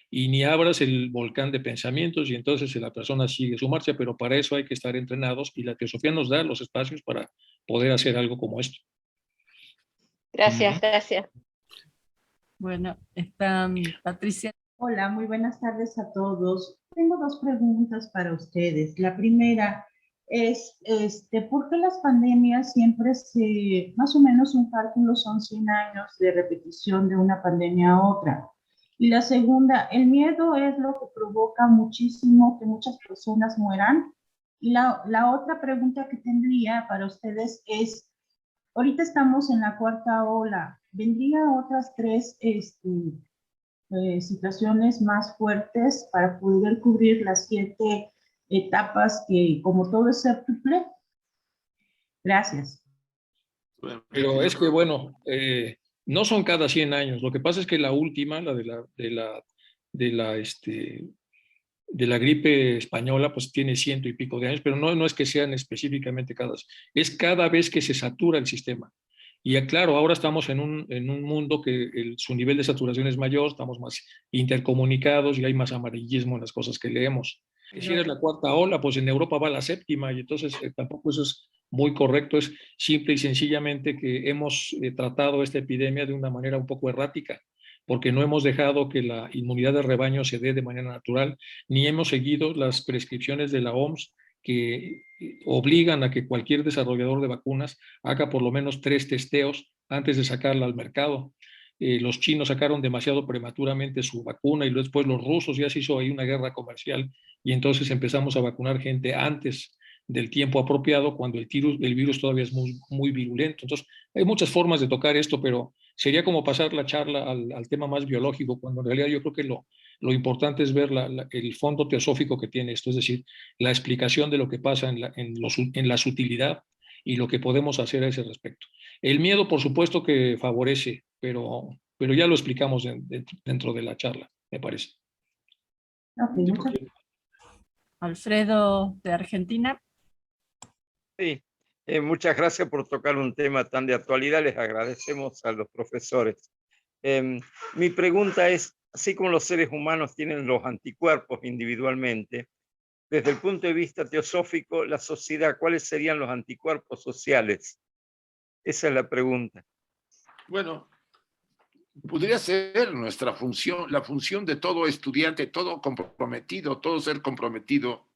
Y ni abras el volcán de pensamientos y entonces la persona sigue su marcha, pero para eso hay que estar entrenados y la teosofía nos da los espacios para poder hacer algo como esto. Gracias, gracias. Bueno, está Patricia. Hola, muy buenas tardes a todos. Tengo dos preguntas para ustedes. La primera es, ¿por qué las pandemias siempre más o menos un cálculo son 100 años de repetición de una pandemia a otra? Y la segunda, el miedo es lo que provoca muchísimo que muchas personas mueran. Y la otra pregunta que tendría para ustedes es, ahorita estamos en la cuarta ola, ¿vendrían otras tres situaciones más fuertes para poder cubrir las 7 etapas que, como todo es séptuple? Gracias. Pero es que, bueno, no son cada 100 años. Lo que pasa es que la última, la de la gripe española, pues tiene 100 y pico de años, pero no es que sean específicamente es cada vez que se satura el sistema. Y claro, ahora estamos en un mundo que su nivel de saturación es mayor, estamos más intercomunicados y hay más amarillismo en las cosas que leemos. Si eres la cuarta ola, pues en Europa va la séptima y entonces tampoco eso es muy correcto, es simple y sencillamente que hemos tratado esta epidemia de una manera un poco errática, porque no hemos dejado que la inmunidad de rebaño se dé de manera natural, ni hemos seguido las prescripciones de la OMS que obligan a que cualquier desarrollador de vacunas haga por lo menos 3 testeos antes de sacarla al mercado. Los chinos sacaron demasiado prematuramente su vacuna y después los rusos, ya se hizo ahí una guerra comercial y entonces empezamos a vacunar gente antes del tiempo apropiado, cuando el virus todavía es muy, muy virulento. Entonces, hay muchas formas de tocar esto, pero sería como pasar la charla al tema más biológico, cuando en realidad yo creo que lo importante es ver el fondo teosófico que tiene esto, es decir, la explicación de lo que pasa en la sutilidad y lo que podemos hacer a ese respecto. El miedo, por supuesto que favorece, pero ya lo explicamos dentro de la charla, me parece. Okay, Alfredo, de Argentina. Sí, muchas gracias por tocar un tema tan de actualidad. Les agradecemos a los profesores. Mi pregunta es, así como los seres humanos tienen los anticuerpos individualmente, desde el punto de vista teosófico, la sociedad, ¿cuáles serían los anticuerpos sociales? Esa es la pregunta. Bueno, podría ser nuestra función, la función de todo estudiante, todo comprometido, todo ser comprometido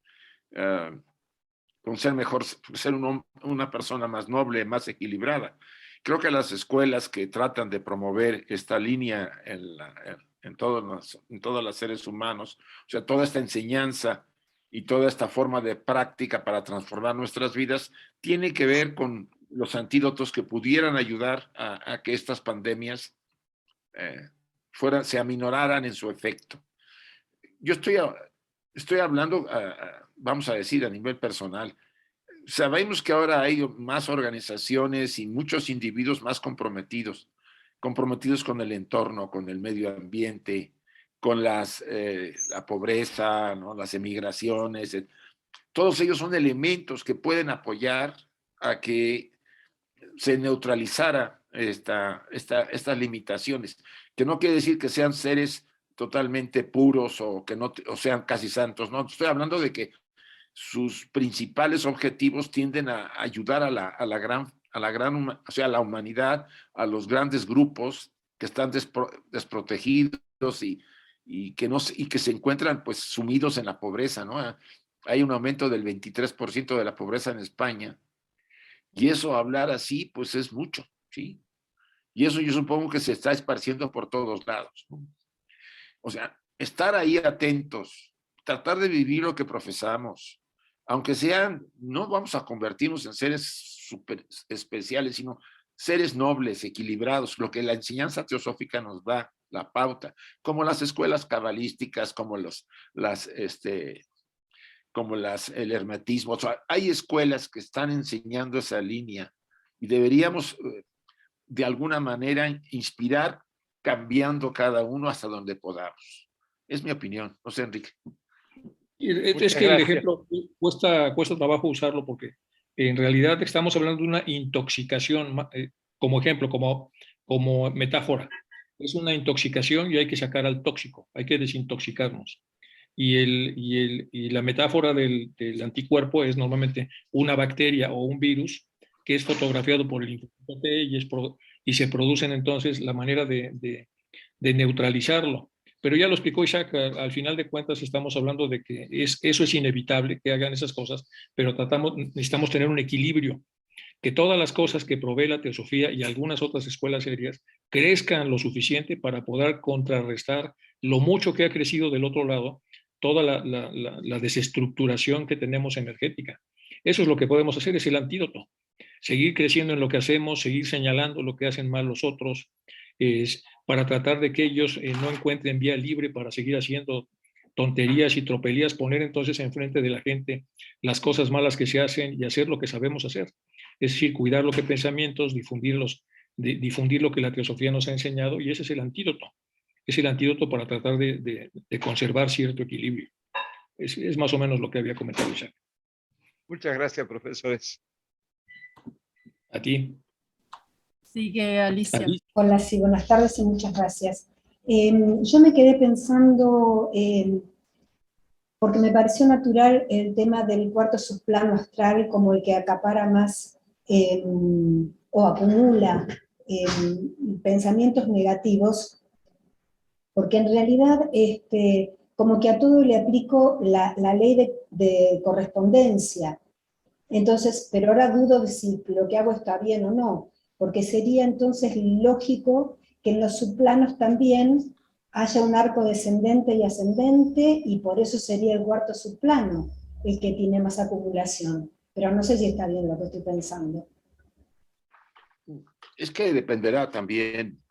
con ser mejor, ser una persona más noble, más equilibrada. Creo que las escuelas que tratan de promover esta línea en todos los seres humanos, o sea, toda esta enseñanza y toda esta forma de práctica para transformar nuestras vidas, tiene que ver con los antídotos que pudieran ayudar a que estas pandemias se aminoraran en su efecto. Yo estoy hablando, vamos a decir, a nivel personal. Sabemos que ahora hay más organizaciones y muchos individuos más comprometidos con el entorno, con el medio ambiente, con la pobreza, ¿no? Las emigraciones. Todos ellos son elementos que pueden apoyar a que se neutralizara estas limitaciones, que no quiere decir que sean seres totalmente puros o que no o sean casi santos, no, estoy hablando de que sus principales objetivos tienden a ayudar a o sea, a la humanidad, a los grandes grupos que están desprotegidos y que se encuentran pues sumidos en la pobreza, ¿no? Hay un aumento del 23% de la pobreza en España. Y eso, hablar así, pues es mucho, ¿sí? Y eso yo supongo que se está esparciendo por todos lados, ¿no? O sea, estar ahí atentos, tratar de vivir lo que profesamos, aunque no vamos a convertirnos en seres súper especiales, sino seres nobles, equilibrados, lo que la enseñanza teosófica nos da, la pauta, como las escuelas cabalísticas, como el hermetismo. O sea, hay escuelas que están enseñando esa línea y deberíamos de alguna manera inspirar, cambiando cada uno hasta donde podamos. Es mi opinión. No sé, Enrique. Es que el ejemplo cuesta trabajo usarlo porque en realidad estamos hablando de una intoxicación, como ejemplo, como metáfora. Es una intoxicación y hay que sacar al tóxico, hay que desintoxicarnos. Y la metáfora del anticuerpo es normalmente una bacteria o un virus que es fotografiado por el infectante y se producen entonces la manera de neutralizarlo. Pero ya lo explicó Isaac, al final de cuentas estamos hablando de que eso es inevitable, que hagan esas cosas, pero necesitamos tener un equilibrio, que todas las cosas que provee la teosofía y algunas otras escuelas serias crezcan lo suficiente para poder contrarrestar lo mucho que ha crecido del otro lado, toda la desestructuración que tenemos energética. Eso es lo que podemos hacer, es el antídoto. Seguir creciendo en lo que hacemos, seguir señalando lo que hacen mal los otros, para tratar de que ellos no encuentren vía libre para seguir haciendo tonterías y tropelías, poner entonces enfrente de la gente las cosas malas que se hacen y hacer lo que sabemos hacer. Es decir, cuidar lo que pensamientos, difundir lo que la teosofía nos ha enseñado, y ese es el antídoto. Es el antídoto para tratar de conservar cierto equilibrio. Es más o menos lo que había comentado Isaac. Muchas gracias, profesores. A ti. Sigue Alicia. Hola, sí, buenas tardes y muchas gracias. Yo me quedé pensando, porque me pareció natural el tema del cuarto subplano astral como el que acapara más o acumula pensamientos negativos, porque en realidad como que a todo le aplico la ley de correspondencia. Entonces, pero ahora dudo de si lo que hago está bien o no, porque sería entonces lógico que en los subplanos también haya un arco descendente y ascendente, y por eso sería el cuarto subplano el que tiene más acumulación. Pero no sé si está bien lo que estoy pensando. Es que dependerá también.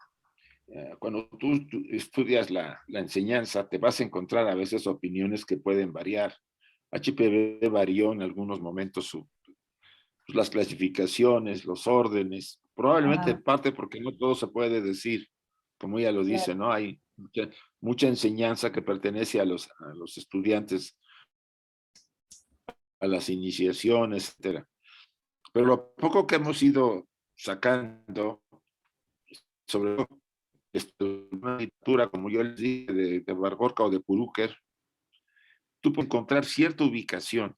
Cuando tú estudias la enseñanza, te vas a encontrar a veces opiniones que pueden variar. HPV varió en algunos momentos las clasificaciones, los órdenes, probablemente en parte porque no todo se puede decir, como ella lo dice, ¿no? Hay mucha enseñanza que pertenece a los estudiantes, a las iniciaciones, etc. Pero lo poco que hemos ido sacando, sobre todo una literatura, como yo les dije, de Barborca o de Purucker, tú puedes encontrar cierta ubicación.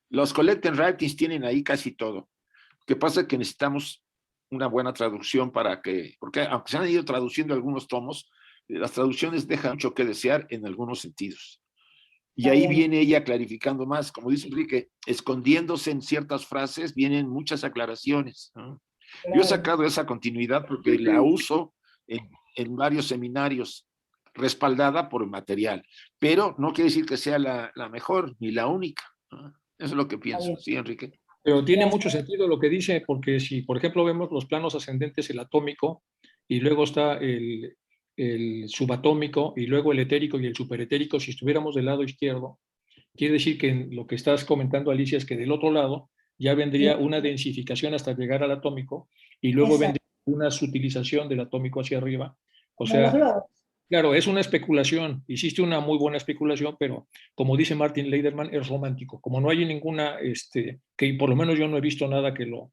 Los collected writings tienen ahí casi todo. Lo que pasa es que necesitamos una buena traducción porque aunque se han ido traduciendo algunos tomos, las traducciones dejan mucho que desear en algunos sentidos. Y ahí viene ella clarificando más, como dice Enrique, escondiéndose en ciertas frases, vienen muchas aclaraciones, ¿no? Yo he sacado esa continuidad porque la uso en varios seminarios, respaldada por el material, pero no quiere decir que sea la mejor ni la única, ¿no? Eso es lo que pienso, ¿sí, Enrique? Pero tiene mucho sentido lo que dice, porque si, por ejemplo, vemos los planos ascendentes, el atómico, y luego está el subatómico, y luego el etérico y el superetérico, si estuviéramos del lado izquierdo, quiere decir que lo que estás comentando, Alicia, es que del otro lado ya vendría una densificación hasta llegar al atómico, y luego vendría una sutilización del atómico hacia arriba. O sea, claro, es una especulación, hiciste una muy buena especulación, pero como dice Martin Leiderman, es romántico. Como no hay ninguna, que por lo menos yo no he visto nada que lo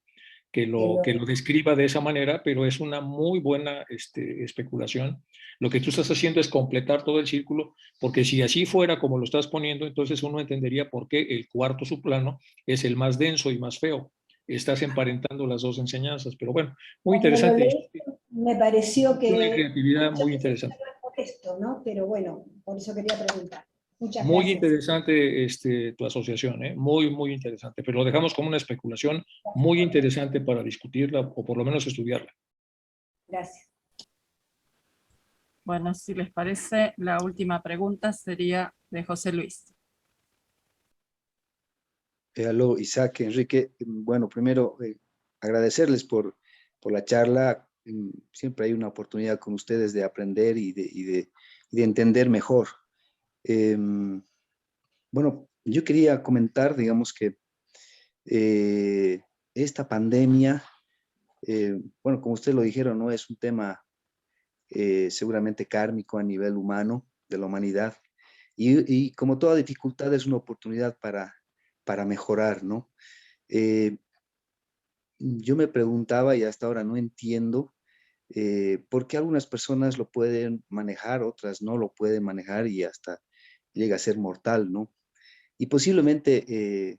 describa de esa manera, pero es una muy buena especulación. Lo que tú estás haciendo es completar todo el círculo, porque si así fuera como lo estás poniendo, entonces uno entendería por qué el cuarto subplano es el más denso y más feo. Estás emparentando las dos enseñanzas, pero bueno, muy interesante. Me pareció que... Una creatividad muy interesante. Esto, ¿no? Pero bueno, por eso quería preguntar. Muchas muy gracias. interesante tu asociación, ¿eh? Muy, muy interesante, pero lo dejamos como una especulación muy interesante para discutirla o por lo menos estudiarla. Gracias. Bueno, si les parece, la última pregunta sería de José Luis. Aló, Isaac, Enrique. Bueno, primero agradecerles por la charla. Siempre hay una oportunidad con ustedes de aprender y de entender mejor. Bueno, yo quería comentar, digamos que esta pandemia, bueno, como ustedes lo dijeron, no es un tema seguramente kármico a nivel humano, de la humanidad, y como toda dificultad es una oportunidad para mejorar, ¿no? Yo me preguntaba y hasta ahora no entiendo por qué algunas personas lo pueden manejar, otras no lo pueden manejar y hasta llega a ser mortal, ¿no? Y posiblemente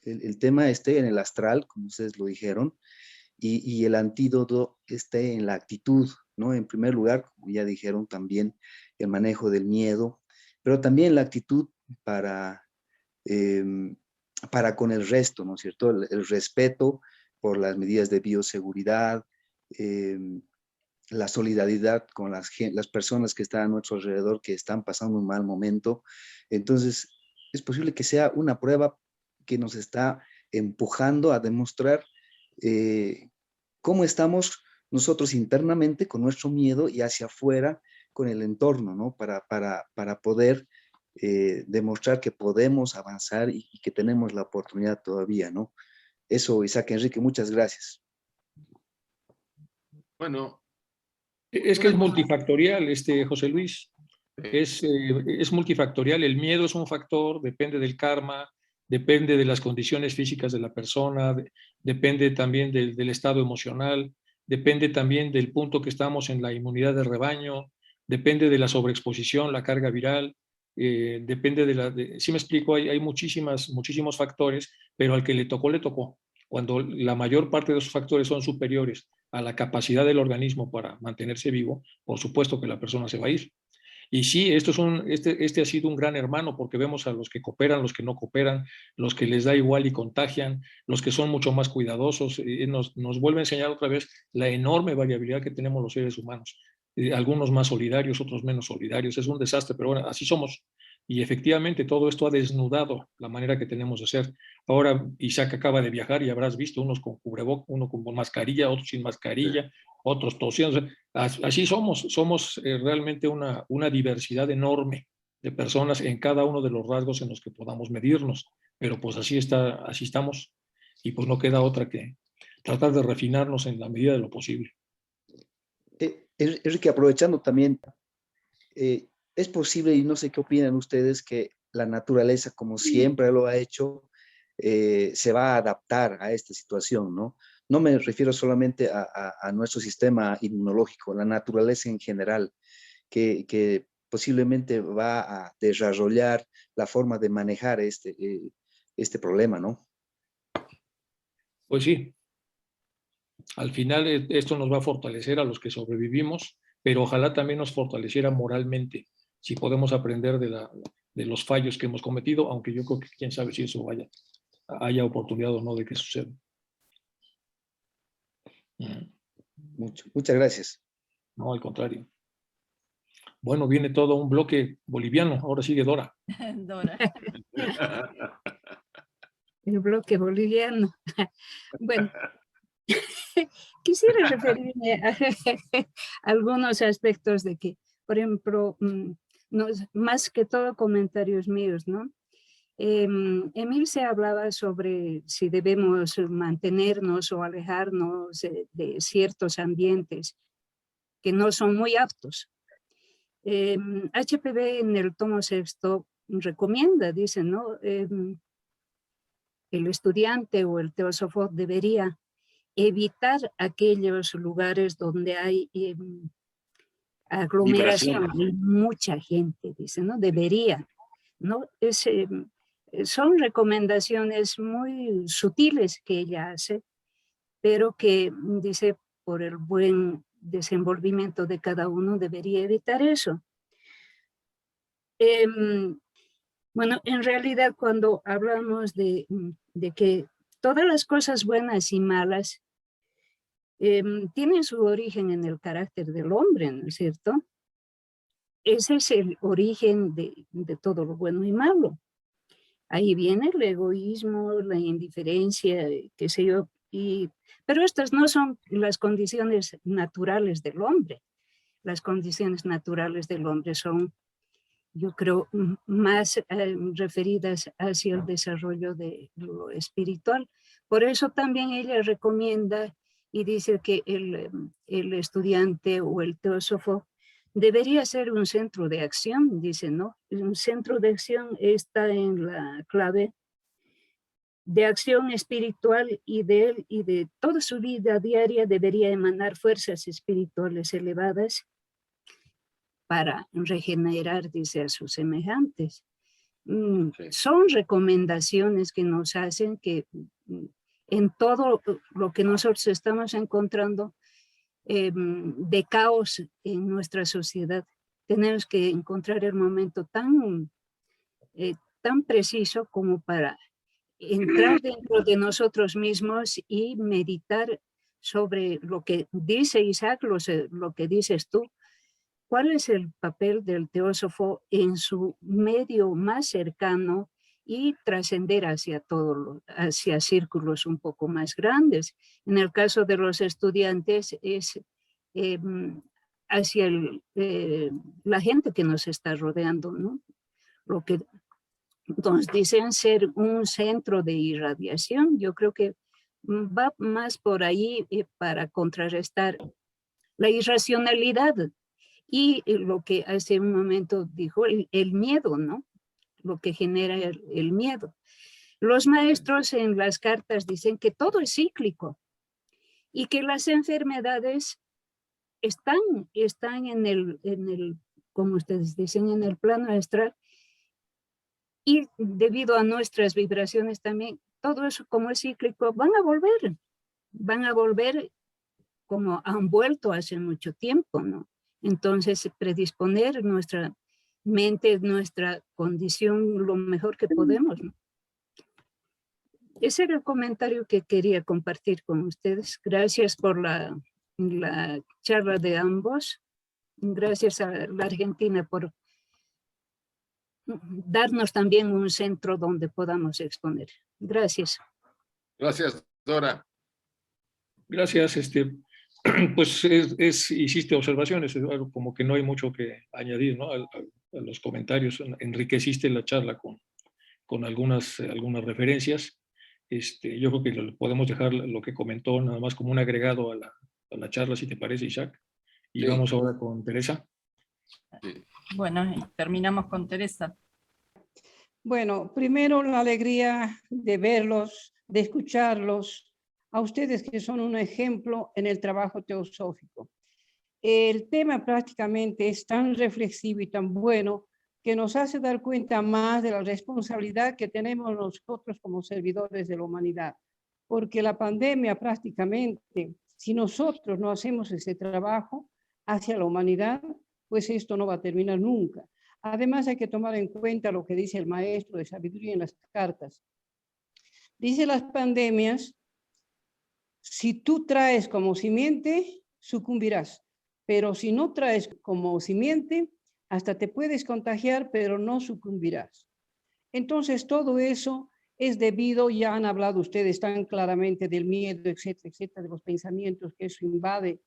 el tema esté en el astral, como ustedes lo dijeron, y el antídoto esté en la actitud, ¿no? En primer lugar, como ya dijeron también, el manejo del miedo, pero también la actitud para con el resto, ¿no es cierto? El respeto por las medidas de bioseguridad, la solidaridad con las personas que están a nuestro alrededor, que están pasando un mal momento. Entonces, es posible que sea una prueba que nos está empujando a demostrar cómo estamos nosotros internamente con nuestro miedo y hacia afuera con el entorno, ¿no? Para poder demostrar que podemos avanzar y que tenemos la oportunidad todavía, ¿no? Eso, Isaac, Enrique, muchas gracias. Bueno. Es que es multifactorial, José Luis. Es multifactorial. El miedo es un factor, depende del karma, depende de las condiciones físicas de la persona, depende también del estado emocional, depende también del punto que estamos en la inmunidad de rebaño, depende de la sobreexposición, la carga viral, depende sí me explico, hay muchísimos factores, pero al que le tocó, le tocó. Cuando la mayor parte de esos factores son superiores a la capacidad del organismo para mantenerse vivo, por supuesto que la persona se va a ir. Y sí, este ha sido un gran hermano porque vemos a los que cooperan, los que no cooperan, los que les da igual y contagian, los que son mucho más cuidadosos. Nos vuelve a enseñar otra vez la enorme variabilidad que tenemos los seres humanos. Algunos más solidarios, otros menos solidarios. Es un desastre, pero bueno, así somos. Y efectivamente todo esto ha desnudado la manera que tenemos de ser. Ahora Isaac acaba de viajar y habrás visto unos con cubrebocas, uno con mascarilla, otros sin mascarilla, otros tosiendo. Así somos realmente una diversidad enorme de personas en cada uno de los rasgos en los que podamos medirnos. Pero pues así estamos y pues no queda otra que tratar de refinarnos en la medida de lo posible. Enrique, aprovechando también, es posible, y no sé qué opinan ustedes, que la naturaleza, como siempre lo ha hecho, se va a adaptar a esta situación, ¿no? No me refiero solamente a nuestro sistema inmunológico, la naturaleza en general, que posiblemente va a desarrollar la forma de manejar este problema, ¿no? Pues sí, al final esto nos va a fortalecer a los que sobrevivimos, pero ojalá también nos fortaleciera moralmente, si podemos aprender de los fallos que hemos cometido, aunque yo creo que quién sabe si eso haya oportunidad o no de que suceda. Muchas gracias. No, al contrario. Bueno, viene todo un bloque boliviano, ahora sigue Dora. Dora. El bloque boliviano. Bueno, quisiera referirme a algunos aspectos de que, por ejemplo, más que todo comentarios míos, ¿no? Emil se hablaba sobre si debemos mantenernos o alejarnos de ciertos ambientes que no son muy aptos. HPB en el tomo 6 recomienda, dice, ¿no? El estudiante o el teósofo debería evitar aquellos lugares donde hay aglomeración, hay mucha gente, dice, ¿no? Debería, ¿no? Son recomendaciones muy sutiles que ella hace, pero que dice por el buen desenvolvimiento de cada uno debería evitar eso. Bueno, en realidad cuando hablamos de que todas las cosas buenas y malas tienen su origen en el carácter del hombre, ¿no es cierto? Ese es el origen de todo lo bueno y malo. Ahí viene el egoísmo, la indiferencia, qué sé yo, pero estas no son las condiciones naturales del hombre. Las condiciones naturales del hombre son, yo creo, más referidas hacia el desarrollo de lo espiritual. Por eso también ella recomienda y dice que el estudiante o el teósofo debería ser un centro de acción, dice, ¿no? Un centro de acción está en la clave de acción espiritual y de él y de toda su vida diaria debería emanar fuerzas espirituales elevadas para regenerar, dice, a sus semejantes. Son recomendaciones que nos hacen que en todo lo que nosotros estamos encontrando de caos en nuestra sociedad, tenemos que encontrar el momento tan preciso como para entrar dentro de nosotros mismos y meditar sobre lo que dice Isaac, lo que dices tú. ¿Cuál es el papel del teósofo en su medio más cercano y trascender hacia hacia círculos un poco más grandes? En el caso de los estudiantes es hacia la gente que nos está rodeando, ¿no? Lo que nos dicen ser un centro de irradiación, yo creo que va más por ahí para contrarrestar la irracionalidad y lo que hace un momento dijo, el miedo, ¿no? Lo que genera el miedo. Los maestros en las cartas dicen que todo es cíclico y que las enfermedades están en el, como ustedes dicen, en el plano astral. Y debido a nuestras vibraciones también, todo eso como es cíclico, van a volver como han vuelto hace mucho tiempo, ¿no? Entonces, predisponer nuestra mente nuestra condición lo mejor que podemos, ¿no? Ese era el comentario que quería compartir con ustedes. Gracias por la charla de ambos. Gracias a la Argentina por darnos también un centro donde podamos exponer. Gracias. Gracias, Dora. Gracias, pues hiciste observaciones, es algo como que no hay mucho que añadir, ¿no? A los comentarios, enriqueciste la charla con algunas referencias. Yo creo que podemos dejar lo que comentó nada más como un agregado a la charla, si te parece, Isaac. Y Sí. vamos ahora con Teresa. Sí. Bueno, y terminamos con Teresa. Bueno, primero la alegría de verlos, de escucharlos, a ustedes que son un ejemplo en el trabajo teosófico. El tema prácticamente es tan reflexivo y tan bueno que nos hace dar cuenta más de la responsabilidad que tenemos nosotros como servidores de la humanidad. Porque la pandemia prácticamente, si nosotros no hacemos ese trabajo hacia la humanidad, pues esto no va a terminar nunca. Además hay que tomar en cuenta lo que dice el maestro de sabiduría en las cartas. Dice las pandemias, si tú traes como simiente, sucumbirás. Pero si no traes como simiente, hasta te puedes contagiar, pero no sucumbirás. Entonces todo eso es debido, ya han hablado ustedes tan claramente del miedo, etcétera, etcétera, de los pensamientos, que eso invade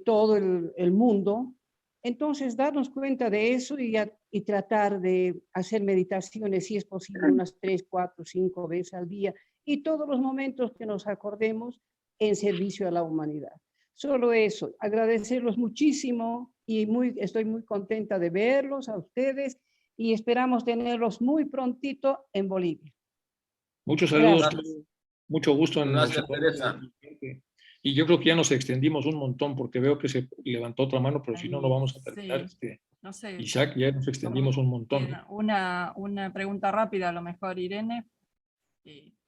todo el mundo. Entonces, darnos cuenta de eso y tratar de hacer meditaciones, si es posible, unas 3, 4, 5 veces al día, y todos los momentos que nos acordemos en servicio a la humanidad. Solo eso, agradecerlos muchísimo y estoy muy contenta de verlos a ustedes y esperamos tenerlos muy prontito en Bolivia. Muchos saludos, Gracias. mucho gusto en Gracias, observar. Teresa. Y yo creo que ya nos extendimos un montón porque veo que se levantó otra mano, pero si no, no vamos a terminar. Sí, no sé. Isaac, ya nos extendimos un montón. Bien, una pregunta rápida, a lo mejor, Irene.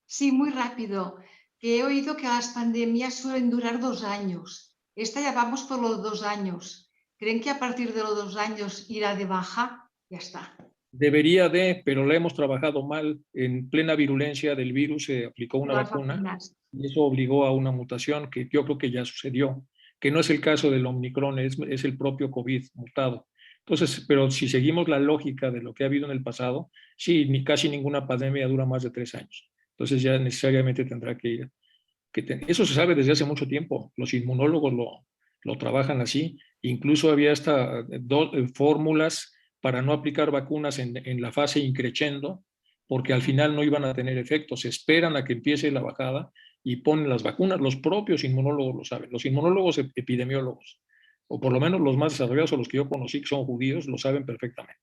Sí, muy rápido. Que he oído que las pandemias suelen durar 2 años. Esta ya vamos por los 2 años. ¿Creen que a partir de los 2 años irá de baja? Ya está. Debería pero la hemos trabajado mal. En plena virulencia del virus se aplicó una Las vacuna vacunas. y eso obligó a una mutación que yo creo que ya sucedió, que no es el caso del Omicron, es el propio COVID mutado. Entonces, pero si seguimos la lógica de lo que ha habido en el pasado, sí, casi ninguna pandemia dura más de 3 años. Entonces ya necesariamente tendrá que ir. Eso se sabe desde hace mucho tiempo. Los inmunólogos lo trabajan así. Incluso había hasta fórmulas para no aplicar vacunas en la fase increchendo, porque al final no iban a tener efecto. Se esperan a que empiece la bajada y ponen las vacunas. Los propios inmunólogos lo saben. Los inmunólogos epidemiólogos, o por lo menos los más desarrollados o los que yo conocí, que son judíos, lo saben perfectamente.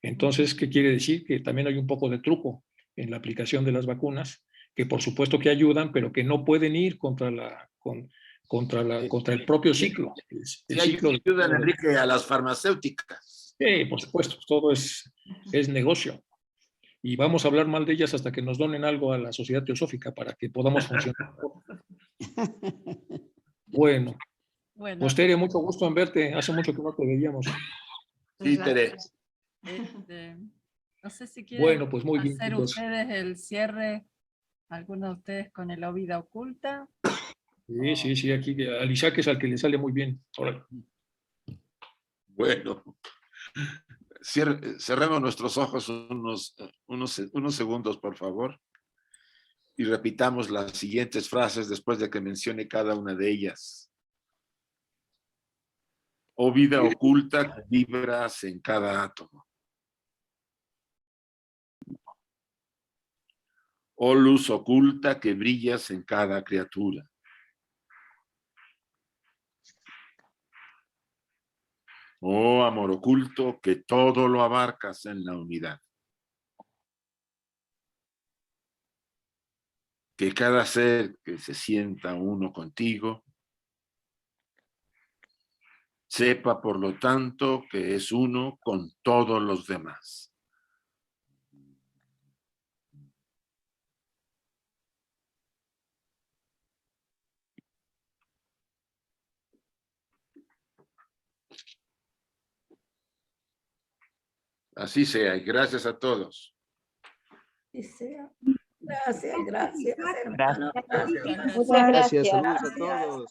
Entonces, ¿qué quiere decir? Que también hay un poco de truco en la aplicación de las vacunas, que por supuesto que ayudan, pero que no pueden ir contra el propio ciclo. Sí, ayudan, Enrique, a las farmacéuticas. Sí, por supuesto, todo es negocio. Y vamos a hablar mal de ellas hasta que nos donen algo a la Sociedad Teosófica para que podamos funcionar. Bueno, pues Tere, mucho gusto en verte. Hace mucho que no te veíamos. Sí, Tere. No sé si quieren bueno, pues muy bien, hacer chicos. ustedes el cierre, algunos de ustedes con el Ovída Oculta. Sí, aquí al Isaac es al que le sale muy bien. Ahora. Bueno, cerremos nuestros ojos unos segundos, por favor, y repitamos las siguientes frases después de que mencione cada una de ellas. Oh vida oculta que vibras en cada átomo. Oh luz oculta que brillas en cada criatura. Oh amor oculto que todo lo abarcas en la unidad. Que cada ser que se sienta uno contigo, sepa por lo tanto que es uno con todos los demás. Así sea, y gracias a todos. Gracias, gracias, hermano. Gracias, saludos a todos.